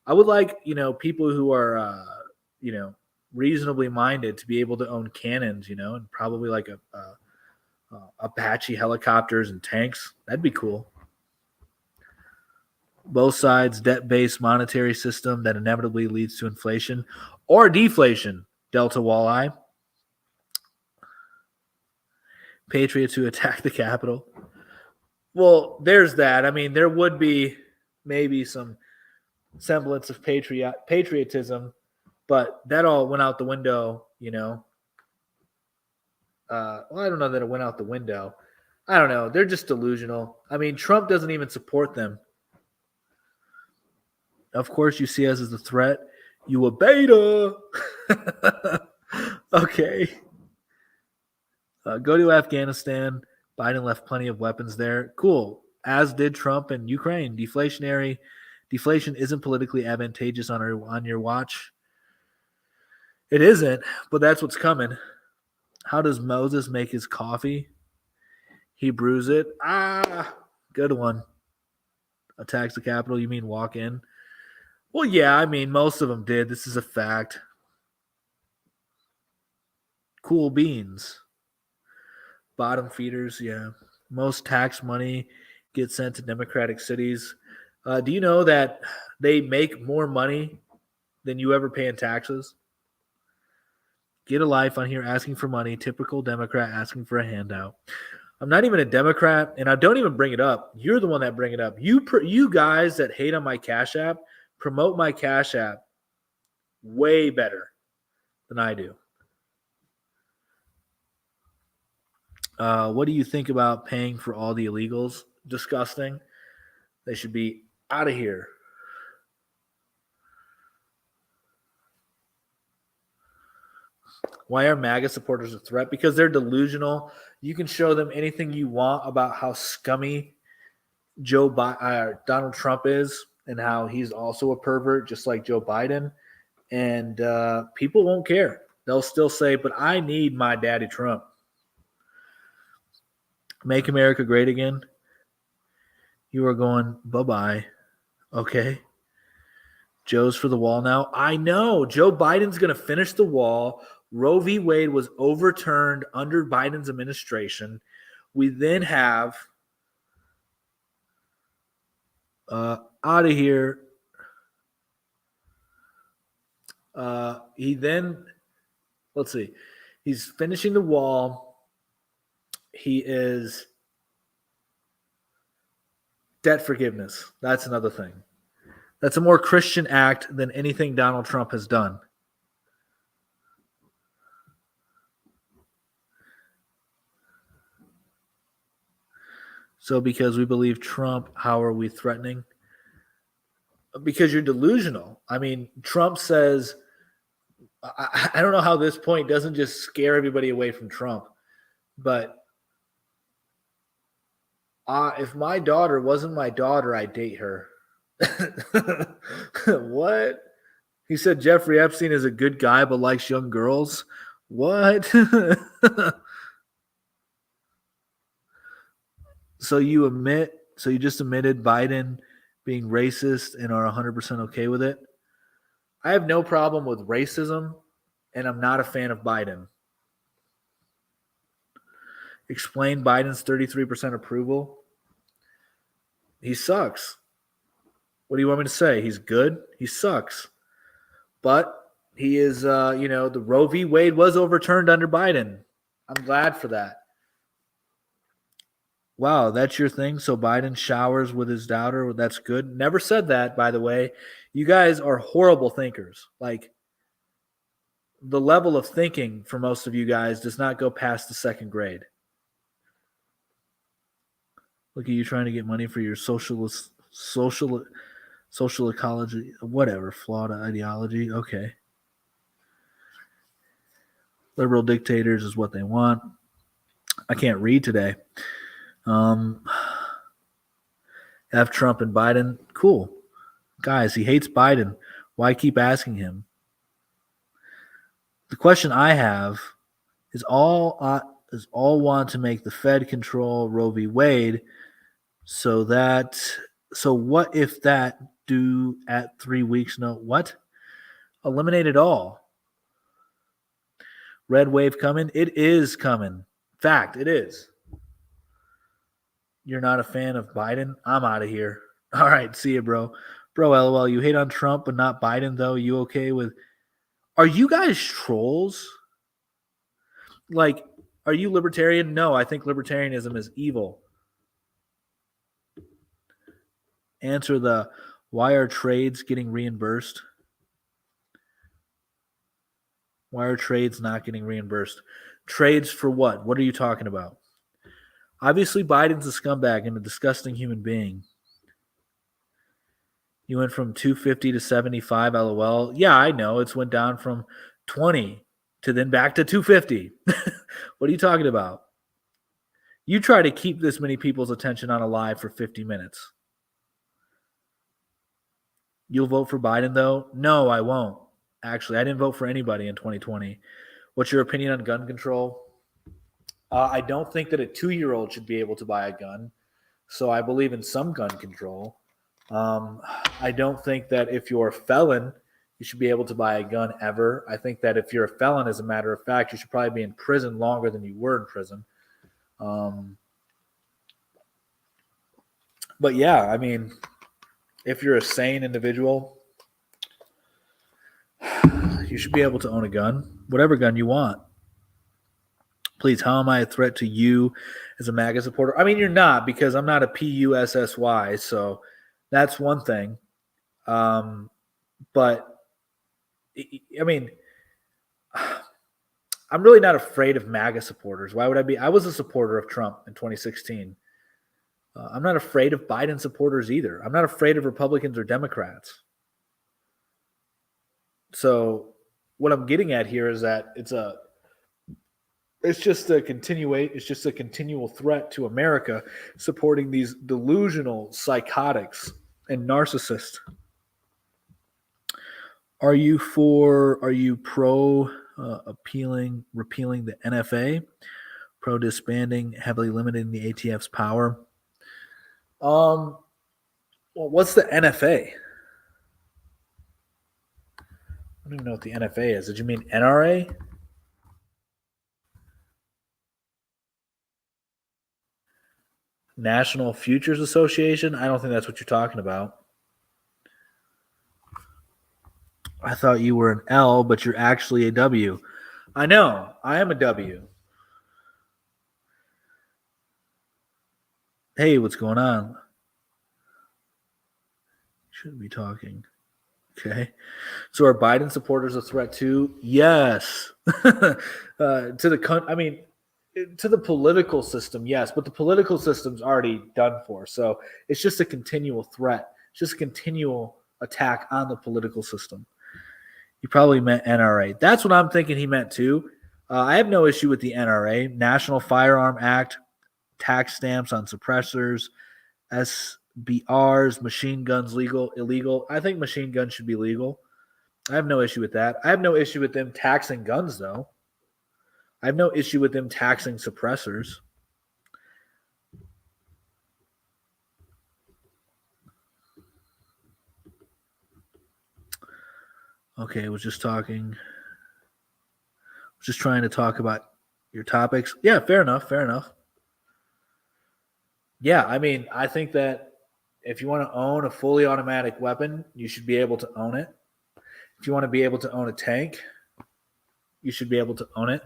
I would like, people who are, reasonably minded to be able to own cannons, and probably like Apache helicopters and tanks. That'd be cool. Both sides, debt-based monetary system that inevitably leads to inflation or deflation, Delta Walleye. Patriots who attack the Capitol. Well, there's that. I mean, there would be maybe some semblance of patriotism, but that all went out the window, Well, I don't know that it went out the window. I don't know. They're just delusional. I mean, Trump doesn't even support them. Of course, you see us as a threat. You a beta. Okay. Go to Afghanistan. Biden left plenty of weapons there. Cool. As did Trump and Ukraine. Deflation isn't politically advantageous on your watch. It isn't, but that's what's coming. How does Moses make his coffee? He brews it. Good one. Attacks the Capitol. You mean walk in? Well, yeah, I mean, most of them did. This is a fact. Cool beans. Bottom feeders, yeah. Most tax money gets sent to Democratic cities. Do you know that they make more money than you ever pay in taxes? Get a life on here asking for money. Typical Democrat asking for a handout. I'm not even a Democrat, and I don't even bring it up. You're the one that bring it up. You guys that hate on my Cash App promote my Cash App way better than I do. What do you think about paying for all the illegals? Disgusting. They should be out of here. Why are MAGA supporters a threat? Because they're delusional. You can show them anything you want about how scummy Donald Trump is and how he's also a pervert, just like Joe Biden. And people won't care. They'll still say, but I need my daddy Trump. Make America great again. You are going, bye-bye. Okay. Joe's for the wall now. I know. Joe Biden's going to finish the wall. Roe v. Wade was overturned under Biden's administration. We then have out of here. He then, let's see, he's finishing the wall. He is debt forgiveness. That's another thing. That's a more Christian act than anything Donald Trump has done. So because we believe Trump, how are we threatening? Because you're delusional. I mean, Trump says, I don't know how this point doesn't just scare everybody away from Trump, but if my daughter wasn't my daughter, I'd date her. What? He said Jeffrey Epstein is a good guy but likes young girls. What? So you just admitted Biden being racist and are 100% okay with it? I have no problem with racism, and I'm not a fan of Biden. Explain Biden's 33% approval. He sucks. What do you want me to say? He's good? He sucks. But he is, the Roe v. Wade was overturned under Biden. I'm glad for that. Wow, that's your thing? So Biden showers with his daughter? That's good. Never said that, by the way. You guys are horrible thinkers. Like, the level of thinking for most of you guys does not go past the second grade. Look at you trying to get money for your social ecology, whatever, flawed ideology. Okay. Liberal dictators is what they want. I can't read today. F Trump and Biden. Cool. Guys, he hates Biden. Why keep asking him? The question I have is all want to make the Fed control Roe v. Wade so what if that do at 3 weeks? No, what? Eliminate it all. Red wave coming? It is coming. Fact, it is. You're not a fan of Biden? I'm out of here. All right, see you, bro. Bro, LOL, you hate on Trump but not Biden, though? You okay with... Are you guys trolls? Like, are you libertarian? No, I think libertarianism is evil. Answer the, why are trades getting reimbursed? Why are trades not getting reimbursed? Trades for what? What are you talking about? Obviously, Biden's a scumbag and a disgusting human being. You went from 250 to 75, LOL. Yeah, I know. It's went down from 20 to then back to 250. What are you talking about? You try to keep this many people's attention on a live for 50 minutes. You'll vote for Biden, though? No, I won't. Actually, I didn't vote for anybody in 2020. What's your opinion on gun control? I don't think that a 2-year-old should be able to buy a gun. So I believe in some gun control. I don't think that if you're a felon, you should be able to buy a gun ever. I think that if you're a felon, as a matter of fact, you should probably be in prison longer than you were in prison. But yeah, I mean, if you're a sane individual, you should be able to own a gun, whatever gun you want. Please, how am I a threat to you as a MAGA supporter? I mean, you're not, because I'm not a PUSSY, so that's one thing. But, I mean, I'm really not afraid of MAGA supporters. Why would I be? I was a supporter of Trump in 2016. I'm not afraid of Biden supporters either. I'm not afraid of Republicans or Democrats. So what I'm getting at here is that it's just a continual threat to America, supporting these delusional psychotics and narcissists. Are you pro repealing the NFA, pro disbanding, heavily limiting the ATF's power? Well, what's the NFA? I don't even know what the NFA is. Did you mean NRA? National Futures Association? I don't think that's what you're talking about. I thought you were an L, but you're actually a W. I know. I am a W. Hey, what's going on? Shouldn't be talking. Okay. So are Biden supporters a threat too? Yes. To the political system, yes, but the political system's already done for. So it's just a continual threat. It's just a continual attack on the political system. He probably meant NRA. That's what I'm thinking he meant too. I have no issue with the NRA, National Firearm Act, tax stamps on suppressors, SBRs, machine guns illegal. I think machine guns should be legal. I have no issue with that. I have no issue with them taxing guns, though. I have no issue with them taxing suppressors. Okay, I was just talking. Just trying to talk about your topics. Yeah, fair enough. Fair enough. Yeah, I mean, I think that if you want to own a fully automatic weapon, you should be able to own it. If you want to be able to own a tank, you should be able to own it.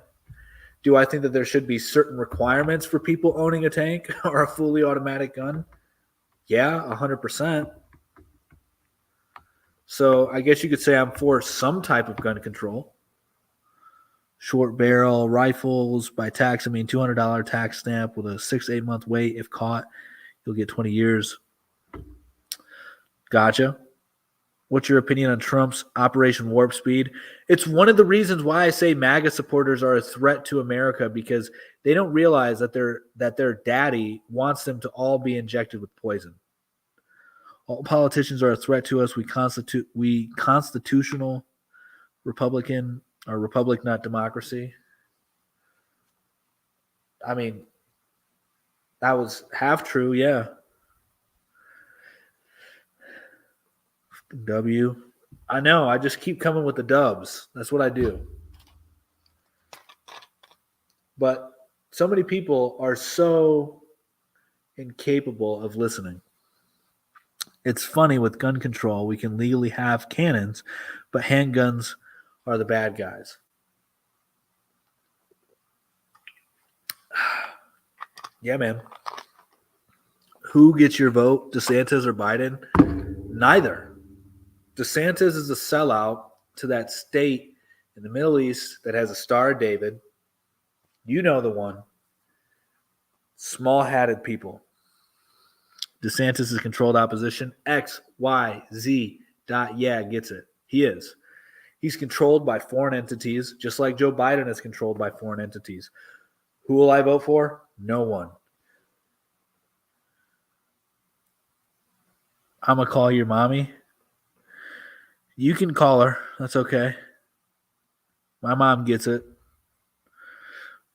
Do I think that there should be certain requirements for people owning a tank or a fully automatic gun? Yeah, 100%. So I guess you could say I'm for some type of gun control. Short barrel rifles by tax. I mean, $200 tax stamp with a 6-8 month wait. If caught, you'll get 20 years. Gotcha. What's your opinion on Trump's Operation Warp Speed? It's one of the reasons why I say MAGA supporters are a threat to America, because they don't realize that their daddy wants them to all be injected with poison. All politicians are a threat to us. We constitutional Republican or republic, not democracy. I mean, that was half true, yeah. W. I know. I just keep coming with the dubs. That's what I do. But so many people are so incapable of listening. It's funny with gun control. We can legally have cannons, but handguns are the bad guys. Yeah, man. Who gets your vote, DeSantis or Biden? Neither. DeSantis is a sellout to that state in the Middle East that has a Star of David. You know the one. Small-hatted people. DeSantis is controlled opposition. X, Y, Z, yeah, gets it. He is. He's controlled by foreign entities, just like Joe Biden is controlled by foreign entities. Who will I vote for? No one. I'm going to call your mommy. You can call her. That's okay. My mom gets it.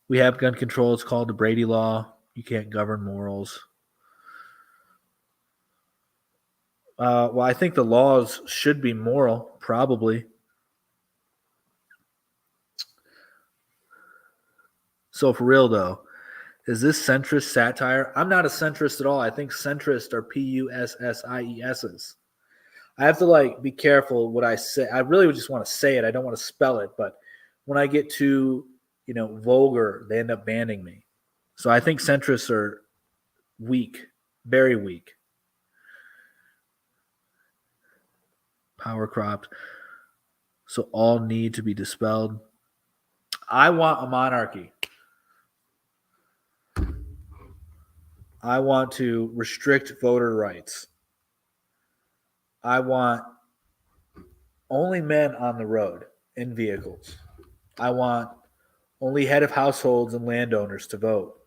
We have gun control. It's called the Brady Law. You can't govern morals. Well, I think the laws should be moral, probably. So for real, though, is this centrist satire? I'm not a centrist at all. I think centrist are P-U-S-S-I-E-S's. I have to be careful what I say. I really just want to say it. I don't want to spell it. But when I get too, vulgar, they end up banning me. So I think centrists are weak, very weak. Power cropped. So all need to be dispelled. I want a monarchy. I want to restrict voter rights. I want only men on the road in vehicles. I want only head of households and landowners to vote.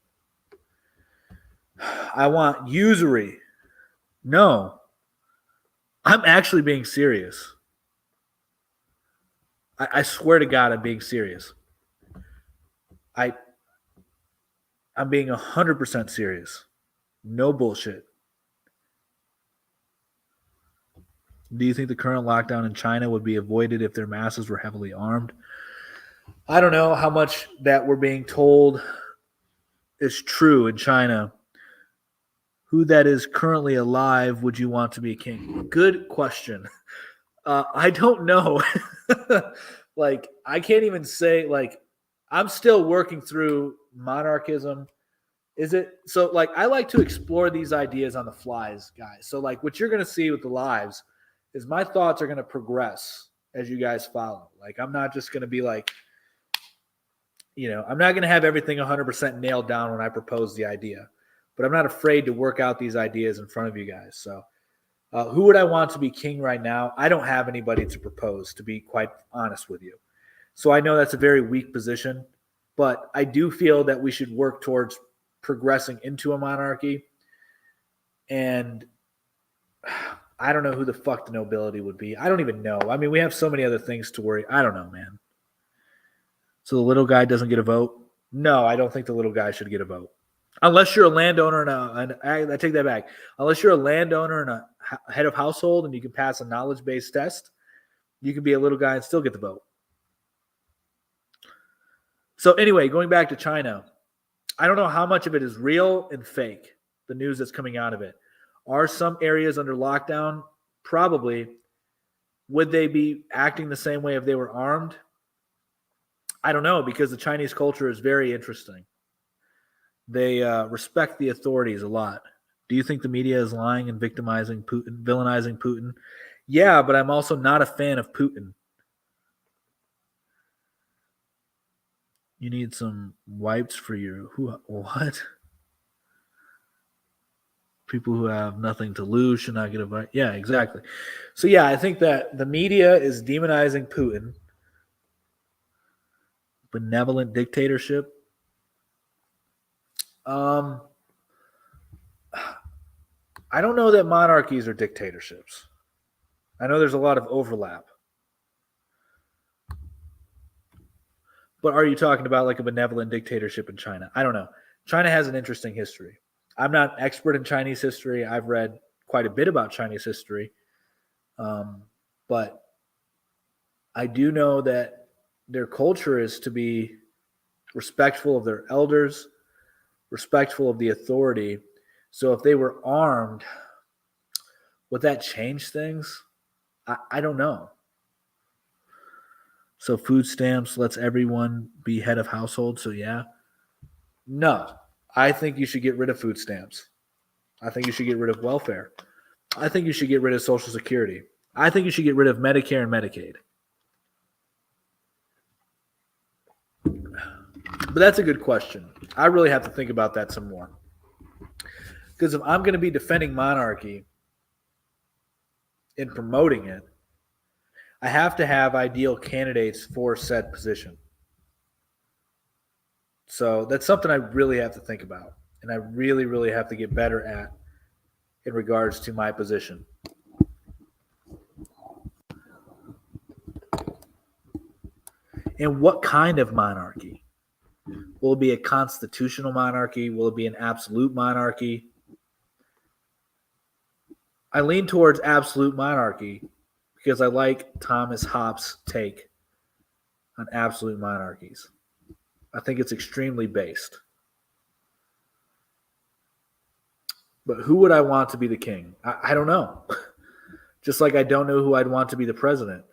I want usury. No. I'm actually being serious. I swear to God, I'm being serious. I'm being 100% serious. No bullshit. Do you think the current lockdown in China would be avoided if their masses were heavily armed? I don't know how much that we're being told is true in China. Who that is currently alive would you want to be king? Good question. I don't know. Like, I can't even say, like, I'm still working through monarchism. Is it so? Like, I like to explore these ideas on the flies, guys. So, like, what you're going to see with the lives is my thoughts are going to progress as you guys follow. Like, I'm not just going to be like, I'm not going to have everything 100% nailed down when I propose the idea, but I'm not afraid to work out these ideas in front of you guys. So, who would I want to be king right now? I don't have anybody to propose, to be quite honest with you. So I know that's a very weak position, but I do feel that we should work towards progressing into a monarchy. And I don't know who the fuck the nobility would be. I don't even know. I mean, we have so many other things to worry. I don't know, man. So the little guy doesn't get a vote? No, I don't think the little guy should get a vote. Unless you're a landowner and I take that back. Unless you're a landowner and a head of household and you can pass a knowledge-based test, you can be a little guy and still get the vote. So anyway, going back to China, I don't know how much of it is real and fake, the news that's coming out of it. Are some areas under lockdown? Probably. Would they be acting the same way if they were armed? I don't know, because the Chinese culture is very interesting. They respect the authorities a lot. Do you think the media is lying and victimizing Putin, villainizing Putin? Yeah, but I'm also not a fan of Putin. You need some wipes for your what? People who have nothing to lose should not get a wipe. Yeah, exactly. So yeah, I think that the media is demonizing Putin. Benevolent dictatorship. I don't know that monarchies are dictatorships. I know there's a lot of overlap. But are you talking about like a benevolent dictatorship in China? I don't know. China has an interesting history. I'm not an expert in Chinese history. I've read quite a bit about Chinese history. But I do know that their culture is to be respectful of their elders, respectful of the authority. So if they were armed, would that change things? I don't know. So food stamps lets everyone be head of household. So yeah. No, I think you should get rid of food stamps. I think you should get rid of welfare. I think you should get rid of Social Security. I think you should get rid of Medicare and Medicaid. But that's a good question. I really have to think about that some more. Because if I'm going to be defending monarchy and promoting it, I have to have ideal candidates for said position. So that's something I really have to think about. And I really, really have to get better at in regards to my position. And what kind of monarchy? Will it be a constitutional monarchy? Will it be an absolute monarchy? I lean towards absolute monarchy because I like Thomas Hobbes' take on absolute monarchies. I think it's extremely based. But who would I want to be the king? I don't know. Just like I don't know who I'd want to be the president.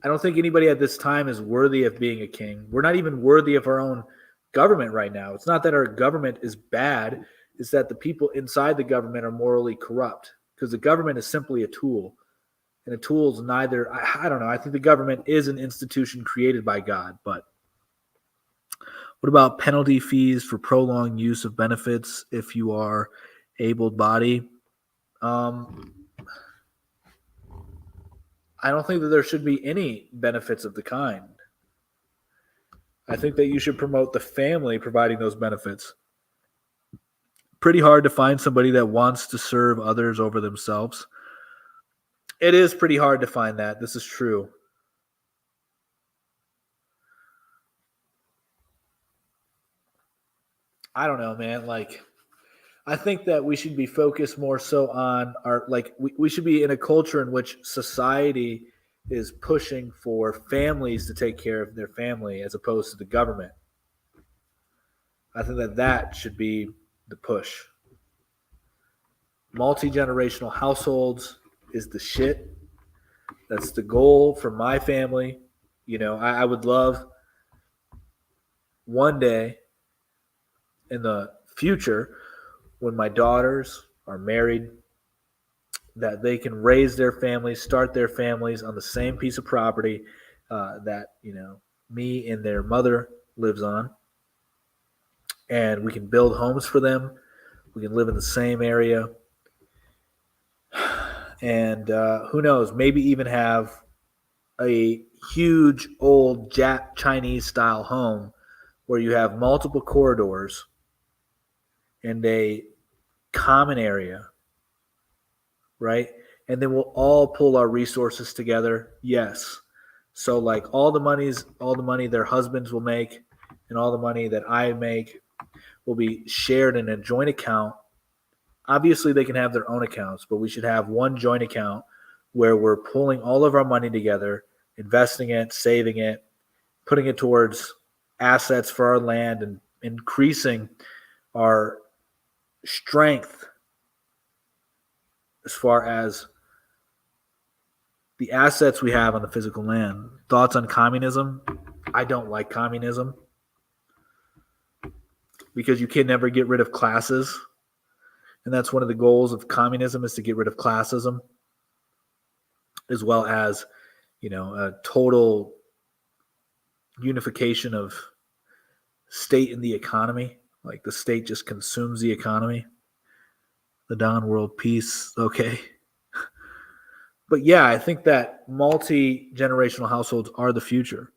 I don't think anybody at this time is worthy of being a king. We're not even worthy of our own government right now. It's not that our government is bad. It's that the people inside the government are morally corrupt because the government is simply a tool. And a tool is neither, I don't know. I think the government is an institution created by God. But what about penalty fees for prolonged use of benefits if you are able-bodied? I don't think that there should be any benefits of the kind. I think that you should promote the family providing those benefits. Pretty hard to find somebody that wants to serve others over themselves. It is pretty hard to find that. This is true. I don't know, man. Like, I think that we should be focused more so on our, like, we should be in a culture in which society is pushing for families to take care of their family as opposed to the government. I think that that should be the push. Multi-generational households is the shit. That's the goal for my family. I would love one day in the future when my daughters are married that they can raise their families, start their families on the same piece of property that me and their mother lives on, and we can build homes for them. We can live in the same area, and who knows, maybe even have a huge old Chinese style home where you have multiple corridors and a common area, right? And then we'll all pull our resources together. Yes. So like all the money their husbands will make and all the money that I make will be shared in a joint account. Obviously they can have their own accounts, but we should have one joint account where we're pulling all of our money together, investing it, saving it, putting it towards assets for our land and increasing our strength as far as the assets we have on the physical land. Thoughts on communism? I don't like communism because you can never get rid of classes. And that's one of the goals of communism, is to get rid of classism, as well as, a total unification of state in the economy. Like the state just consumes the economy. The Don world peace, okay. But yeah, I think that multi-generational households are the future.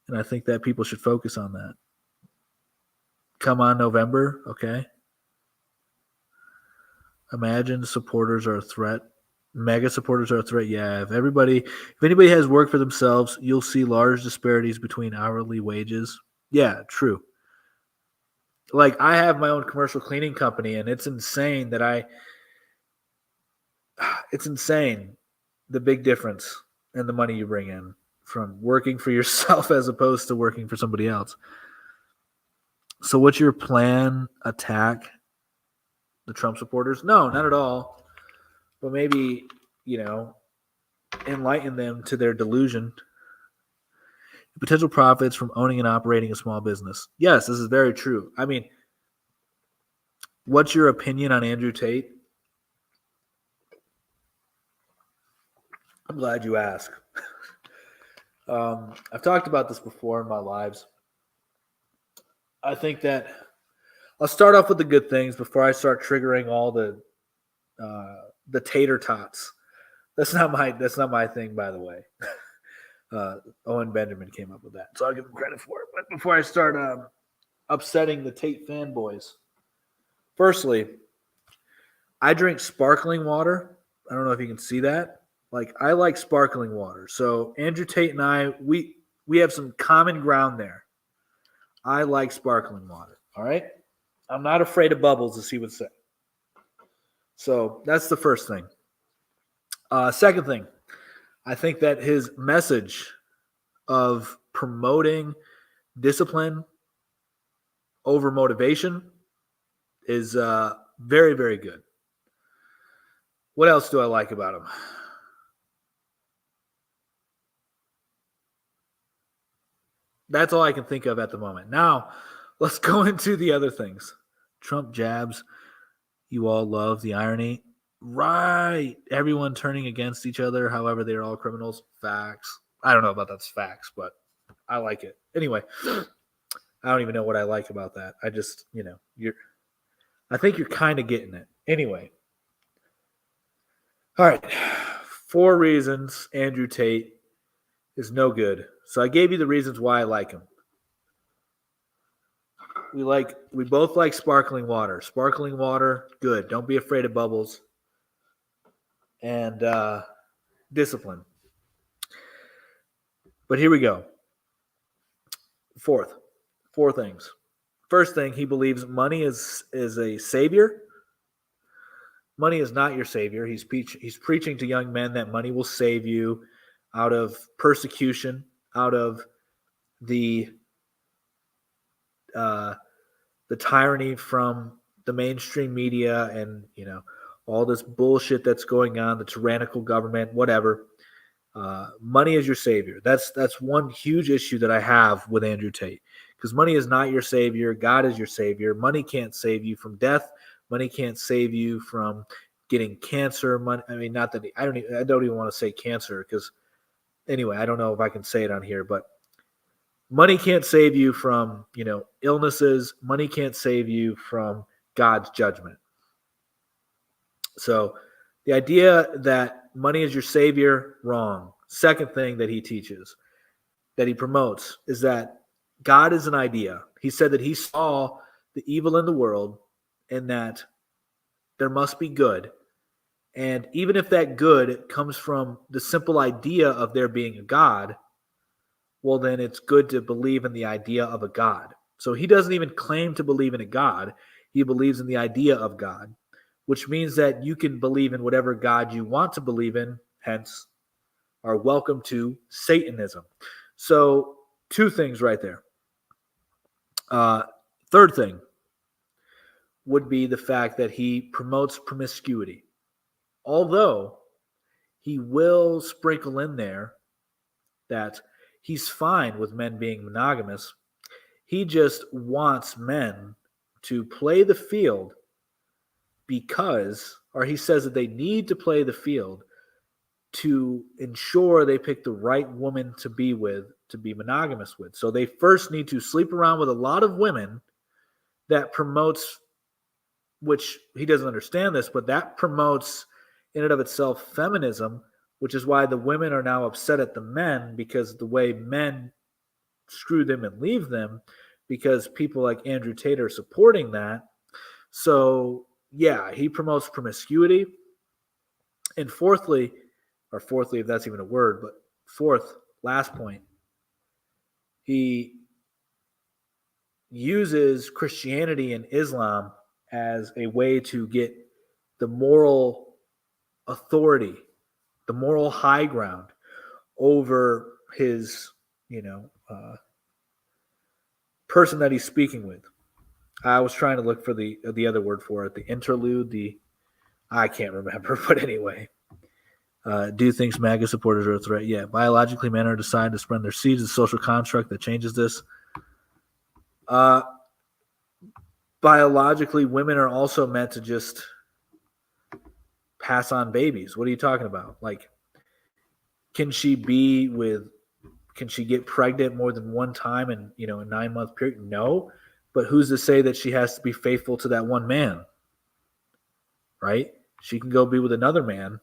And I think that people should focus on that. Come on November, okay. Imagine supporters are a threat. Mega supporters are a threat. Yeah, if anybody has work for themselves, you'll see large disparities between hourly wages. Yeah, true. Like I have my own commercial cleaning company, and it's insane the big difference in the money you bring in from working for yourself as opposed to working for somebody else. So what's your plan? Attack the Trump supporters? No, not at all. But maybe, enlighten them to their delusion. Potential profits from owning and operating a small business. Yes, this is very true. I mean, what's your opinion on Andrew Tate? I'm glad you asked. I've talked about this before in my lives. I think that I'll start off with the good things before I start triggering all the tater tots. That's not my thing, by the way. Owen Benjamin came up with that, so I'll give him credit for it. But before I start upsetting the Tate fanboys, firstly, I drink sparkling water. I don't know if you can see that. Like, I like sparkling water. So Andrew Tate and I, we have some common ground there. I like sparkling water. All right. I'm not afraid of bubbles, as he would say. So that's the first thing. Second thing, I think that his message of promoting discipline over motivation is very, very good. What else do I like about him? That's all I can think of at the moment. Now, let's go into the other things. Trump jabs. You all love the irony. Right. Everyone turning against each other. However, they're all criminals. Facts. I don't know about that's facts, but I like it. Anyway, I don't even know what I like about that. I just, I think you're kind of getting it. Anyway. All right. 4 reasons Andrew Tate is no good. So I gave you the reasons why I like him. We both like sparkling water. Sparkling water, good. Don't be afraid of bubbles. And discipline. But here we go. Four things. First thing, he believes money is a savior. Money is not your savior. He's preaching to young men that money will save you out of persecution, out of the the tyranny from the mainstream media and, all this bullshit that's going on, the tyrannical government, whatever. Money is your savior. That's one huge issue that I have with Andrew Tate, because money is not your savior. God is your savior. Money can't save you from death. Money can't save you from getting cancer. Money, I mean, not that I don't even want to say cancer, because anyway, I don't know if I can say it on here, but money can't save you from, illnesses. Money can't save you from God's judgment. So the idea that money is your savior, wrong. Second thing that he teaches, that he promotes, is that God is an idea. He said that he saw the evil in the world and that there must be good. And even if that good comes from the simple idea of there being a God, well, then it's good to believe in the idea of a God. So he doesn't even claim to believe in a God. He believes in the idea of God, which means that you can believe in whatever God you want to believe in, hence are welcome to Satanism. So 2 things right there. Third thing would be the fact that he promotes promiscuity. Although he will sprinkle in there that he's fine with men being monogamous, he just wants men to play the field because, or he says that they need to play the field to ensure they pick the right woman to be with, to be monogamous with. So they first need to sleep around with a lot of women. That promotes, which he doesn't understand this, but that promotes in and of itself feminism, which is why the women are now upset at the men, because the way men screw them and leave them, because people like Andrew Tate are supporting that. So yeah, he promotes promiscuity. And fourthly, if that's even a word, but fourth, last point, he uses Christianity and Islam as a way to get the moral authority, the moral high ground over his, person that he's speaking with. I was trying to look for the other word for it, the interlude, I can't remember, but anyway. Do things MAGA supporters are a threat? Yeah. Biologically, men are designed to spread their seeds. It's a social construct that changes this. Biologically, women are also meant to just pass on babies. What are you talking about? Like, can she get pregnant more than one time in, a 9-month period? No. But who's to say that she has to be faithful to that one man? Right? She can go be with another man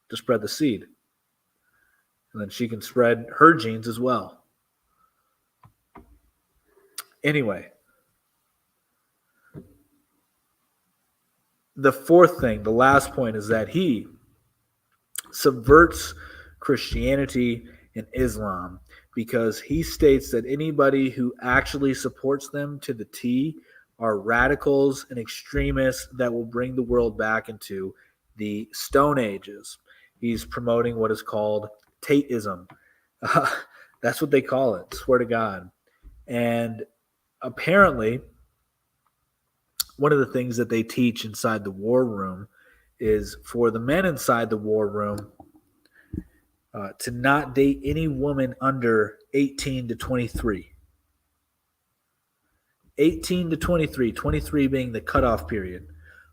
to spread the seed. And then she can spread her genes as well. Anyway, the fourth thing, the last point, is that he subverts Christianity and Islam because he states that anybody who actually supports them to the T are radicals and extremists that will bring the world back into the Stone Ages. He's promoting what is called Tateism. That's what they call it, swear to God. And apparently, one of the things that they teach inside the war room is for the men inside the war room to not date any woman under 18 to 23. 18 to 23, 23 being the cutoff period.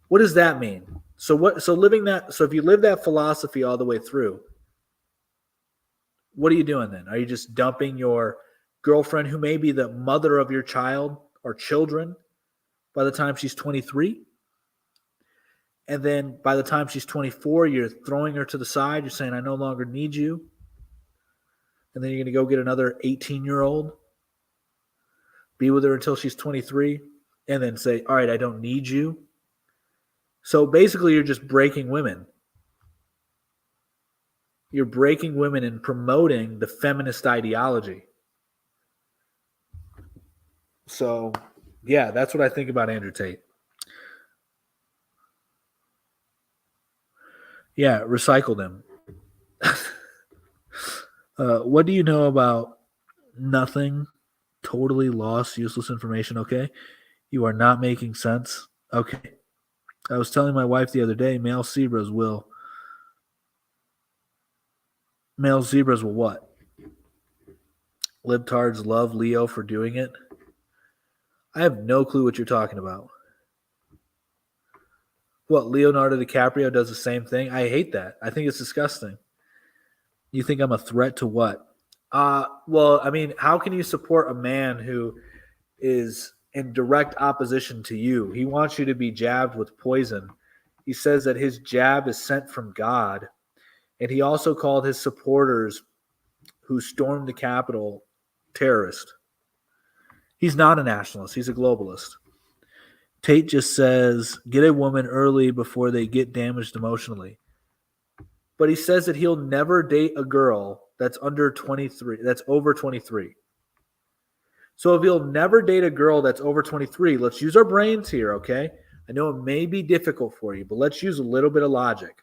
What does that mean? So if you live that philosophy all the way through, what are you doing then? Are you just dumping your girlfriend, who may be the mother of your child or children, by the time she's 23? And then by the time she's 24, you're throwing her to the side. You're saying, I no longer need you. And then you're going to go get another 18-year-old, be with her until she's 23, and then say, all right, I don't need you. So basically, you're just breaking women. You're breaking women and promoting the feminist ideology. So, yeah, that's what I think about Andrew Tate. Yeah, recycle them. What do you know about nothing? Totally lost, useless information. Okay. You are not making sense. Okay. I was telling my wife the other day, male zebras will what? Libtards love Leo for doing it? I have no clue what you're talking about. What, Leonardo DiCaprio does the same thing? I hate that. I think it's disgusting. You think I'm a threat to what? Well, I mean, how can you support a man who is in direct opposition to you? He wants you to be jabbed with poison. He says that his jab is sent from God. And he also called his supporters who stormed the Capitol terrorist. He's not a nationalist. He's a globalist. Tate just says, get a woman early before they get damaged emotionally. But he says that he'll never date a girl that's under 23, that's over 23. So if he'll never date a girl that's over 23, let's use our brains here, okay? I know it may be difficult for you, but let's use a little bit of logic.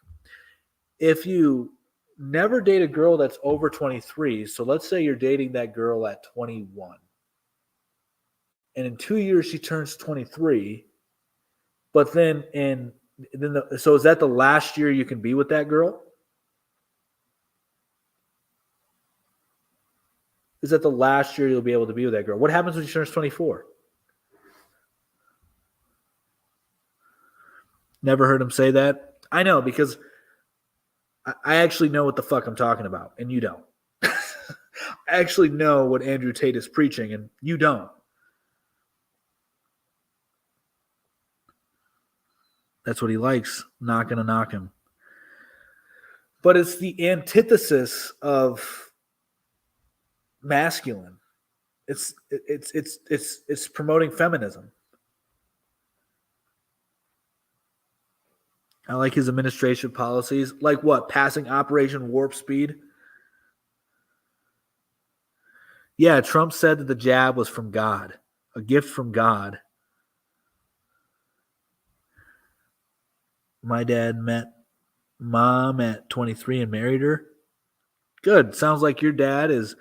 If you never date a girl that's over 23, so let's say you're dating that girl at 21. And in 2 years she turns 23, but so is that the last year you can be with that girl? Is that the last year you'll be able to be with that girl? What happens when she turns 24? Never heard him say that? I know, because I actually know what the fuck I'm talking about, and you don't. I actually know what Andrew Tate is preaching, and you don't. That's what he likes. Not gonna knock him. But it's the antithesis of masculine. It's promoting feminism. I like his administration policies. Like what? Passing Operation Warp Speed? Yeah, Trump said that the jab was from God, a gift from God. My dad met mom at 23 and married her. Good. Sounds like your dad is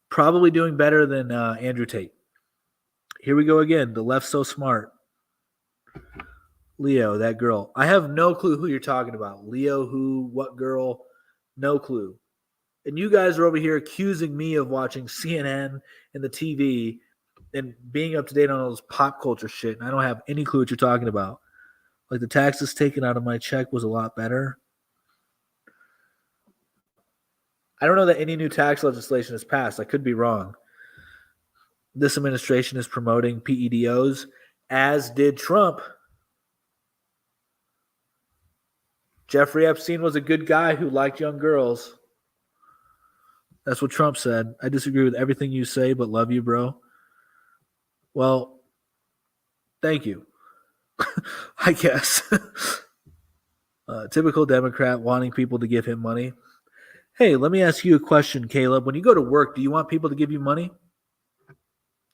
probably doing better than Andrew Tate. Here we go again. The left's so smart. Leo, that girl. I have no clue who you're talking about. Leo, who, what girl? No clue. And you guys are over here accusing me of watching CNN and the TV and being up to date on all this pop culture shit. And I don't have any clue what you're talking about. Like the taxes taken out of my check was a lot better. I don't know that any new tax legislation has passed. I could be wrong. This administration is promoting PEDOs, as did Trump. Jeffrey Epstein was a good guy who liked young girls. That's what Trump said. I disagree with everything you say, but love you, bro. Well, thank you. I guess. Typical Democrat wanting people to give him money. Hey, let me ask you a question, Caleb. When you go to work, do you want people to give you money?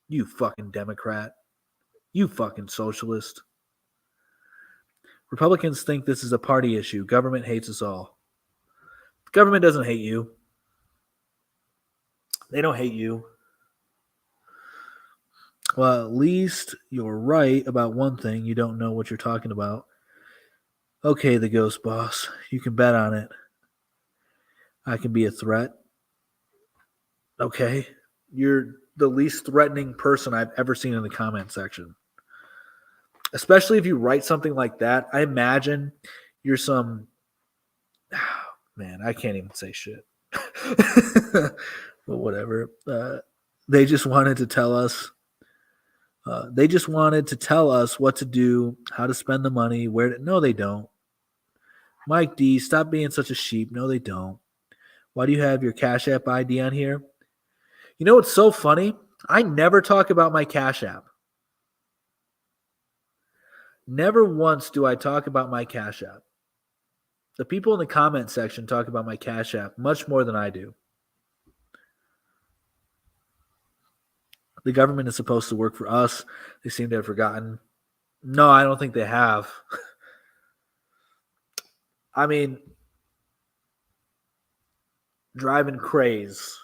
You fucking Democrat. You fucking socialist. Republicans think this is a party issue. Government hates us all. Government doesn't hate you. They don't hate you. Well, at least you're right about one thing. You don't know what you're talking about. Okay, the ghost boss. You can bet on it. I can be a threat. Okay. You're the least threatening person I've ever seen in the comment section. Especially if you write something like that. I imagine you're some... man, I can't even say shit. But whatever. They just wanted to tell us... they just wanted to tell us what to do, how to spend the money, where to... No, they don't. Mike D, stop being such a sheep. No, they don't. Why do you have your Cash App ID on here? You know what's so funny? I never talk about my Cash App. Never once do I talk about my Cash App. The people in the comment section talk about my Cash App much more than I do. The government is supposed to work for us. They seem to have forgotten. No, I don't think they have. I mean, driving craze.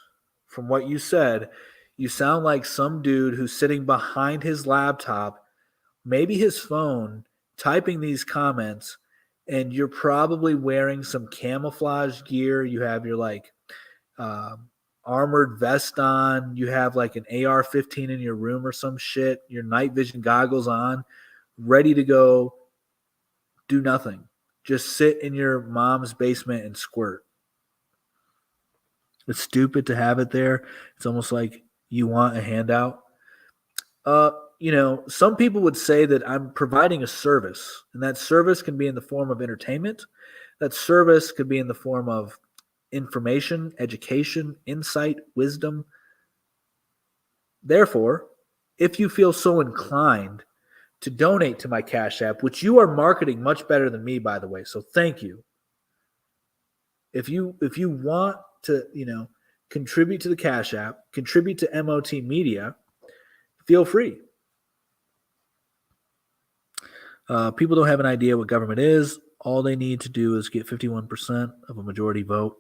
From what you said, you sound like some dude who's sitting behind his laptop maybe his phone typing these comments, and you're probably wearing some camouflage gear. You have your like armored vest on. You have like an AR-15 in your room or some shit. Your night vision goggles on, ready to go do nothing. Just sit in your mom's basement and squirt. It's stupid to have it there. It's almost like you want a handout. Some people would say that I'm providing a service, and that service can be in the form of entertainment. That service could be in the form of information, education, insight, wisdom. Therefore, if you feel so inclined to donate to my Cash App, which you are marketing much better than me, by the way, so thank you. If you want to, contribute to the Cash App, contribute to MOT Media, feel free. People don't have an idea what government is. All they need to do is get 51% of a majority vote.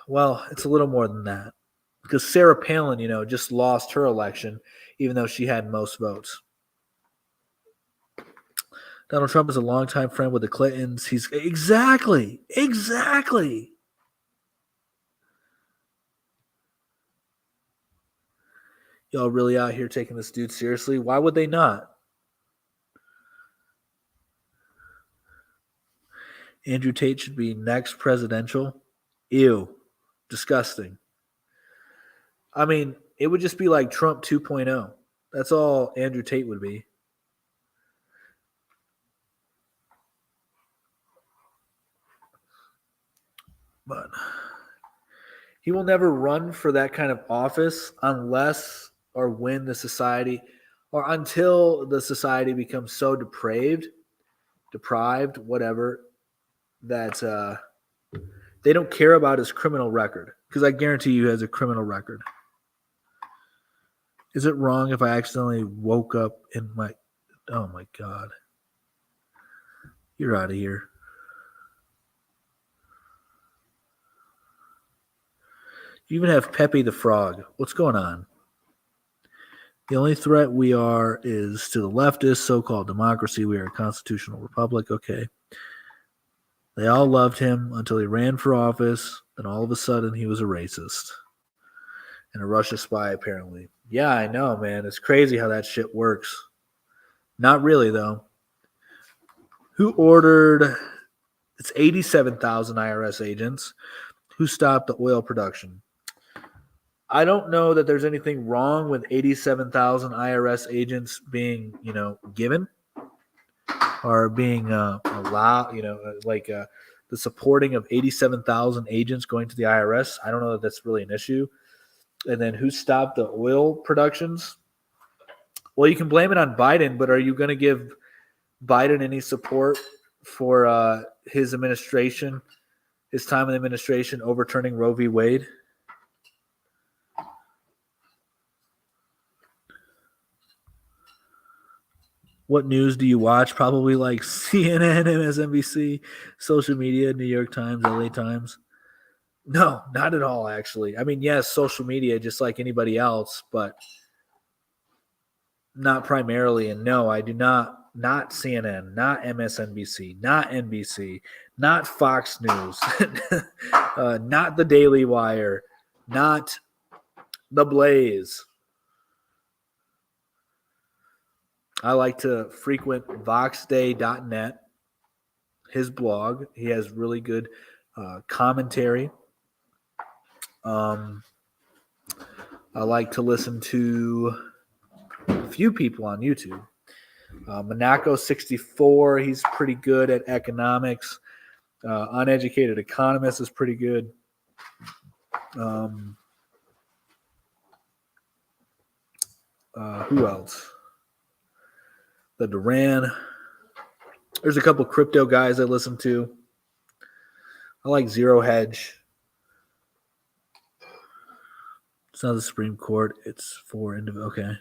Well, it's a little more than that. Because Sarah Palin, just lost her election, even though she had most votes. Donald Trump is a longtime friend with the Clintons. He's exactly. Y'all really out here taking this dude seriously? Why would they not? Andrew Tate should be next presidential. Ew. Disgusting. I mean, it would just be like Trump 2.0. That's all Andrew Tate would be. But he will never run for that kind of office unless or when the society, or until the society becomes so deprived, whatever, that they don't care about his criminal record. Because I guarantee you he has a criminal record. Is it wrong if I accidentally woke up in my... Oh my God. You're out of here. You even have Pepe the Frog. What's going on? The only threat we are is to the leftist so-called democracy. We are a constitutional republic. Okay. They all loved him until he ran for office. Then all of a sudden he was a racist. And a Russia spy, apparently. Yeah, I know, man. It's crazy how that shit works. Not really, though. Who ordered... It's 87,000 IRS agents who stopped the oil production. I don't know that there's anything wrong with 87,000 IRS agents being, given or being allowed, the supporting of 87,000 agents going to the IRS. I don't know that that's really an issue. And then who stopped the oil productions? Well, you can blame it on Biden, but are you going to give Biden any support for his administration, his time in the administration overturning Roe v. Wade? What news do you watch? Probably like CNN, MSNBC, social media, New York Times, LA Times. No, not at all, actually. I mean, yes, social media, just like anybody else, but not primarily. And no, I do not CNN, not MSNBC, not NBC, not Fox News, not the Daily Wire, not the Blaze. I like to frequent voxday.net, his blog. He has really good commentary. I like to listen to a few people on YouTube. Monaco64, he's pretty good at economics. Uneducated Economist is pretty good. Who else? The Duran. There's a couple crypto guys I listen to. I like Zero Hedge. It's not the Supreme Court. It's for individual. Okay.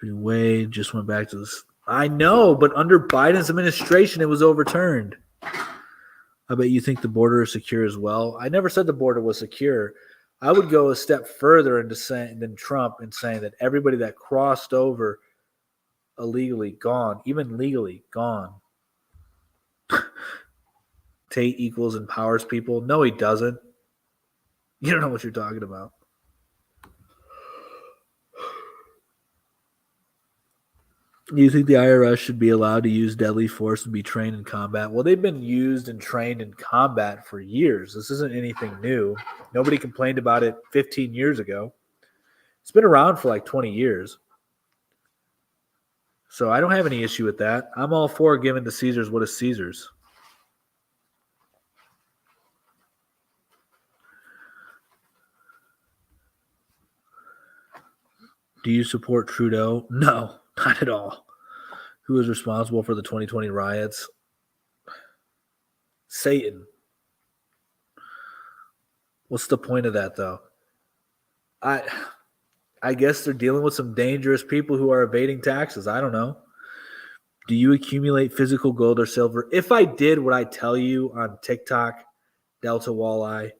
Wade just went back to this. I know, but under Biden's administration, it was overturned. I bet you think the border is secure as well. I never said the border was secure. I would go a step further into saying than Trump in saying that everybody that crossed over illegally gone, even legally gone. Tate equals empowers people. No, he doesn't. You don't know what you're talking about. Do you think the IRS should be allowed to use deadly force and be trained in combat? Well, they've been used and trained in combat for years. This isn't anything new. Nobody complained about it 15 years ago. It's been around for like 20 years. So I don't have any issue with that. I'm all for giving to Caesar's what is Caesar's. Do you support Trudeau? No, not at all. Who is responsible for the 2020 riots? Satan. What's the point of that, though? I guess they're dealing with some dangerous people who are evading taxes. I don't know. Do you accumulate physical gold or silver? If I did what I tell you on TikTok, Delta Walleye,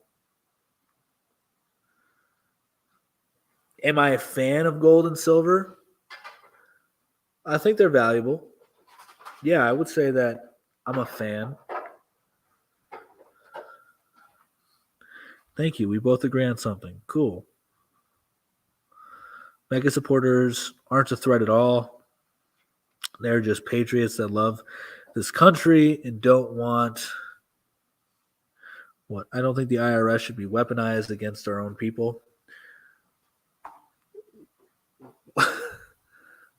am I a fan of gold and silver? I think they're valuable. Yeah, I would say that I'm a fan. Thank you. We both agree on something. Cool. Mega supporters aren't a threat at all. They're just patriots that love this country and don't want what? I don't think the IRS should be weaponized against our own people.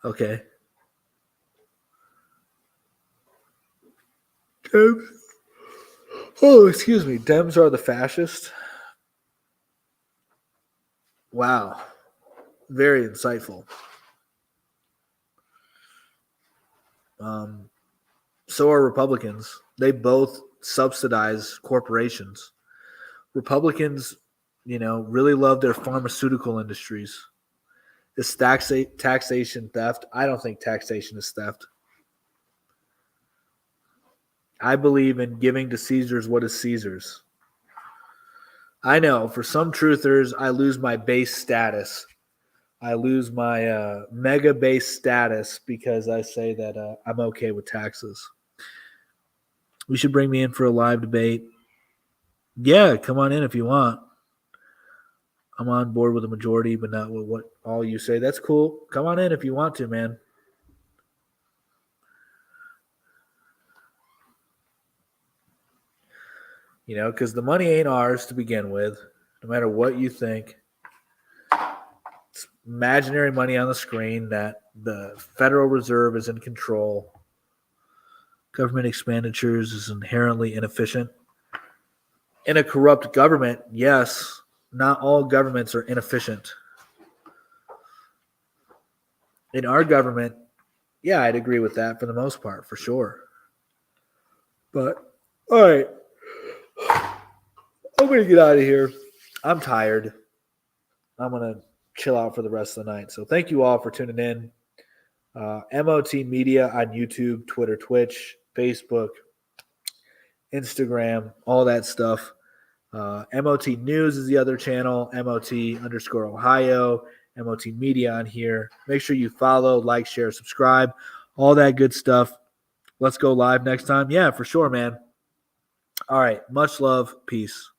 Okay. Dems. Oh, excuse me. Dems are the fascists. Wow. Very insightful. So are Republicans. They both subsidize corporations. Republicans, really love their pharmaceutical industries. Is taxation theft? I don't think taxation is theft. I believe in giving to Caesar's what is Caesar's. I know for some truthers, I lose my base status. I lose my mega base status because I say that I'm okay with taxes. We should bring me in for a live debate. Yeah, come on in if you want. I'm on board with the majority, but not with what all you say. That's cool. Come on in if you want to, man. Because the money ain't ours to begin with, no matter what you think. It's imaginary money on the screen that the Federal Reserve is in control. Government expenditures is inherently inefficient. In a corrupt government, yes, not all governments are inefficient. In our government, yeah, I'd agree with that for the most part, for sure. But, all right. I'm going to get out of here. I'm tired. I'm going to chill out for the rest of the night. So thank you all for tuning in. MOT Media on YouTube, Twitter, Twitch, Facebook, Instagram, all that stuff. MOT News is the other channel, MOT_Ohio, MOT Media on here. Make sure you follow, like, share, subscribe, all that good stuff. Let's go live next time. Yeah, for sure, man. All right. Much love. Peace.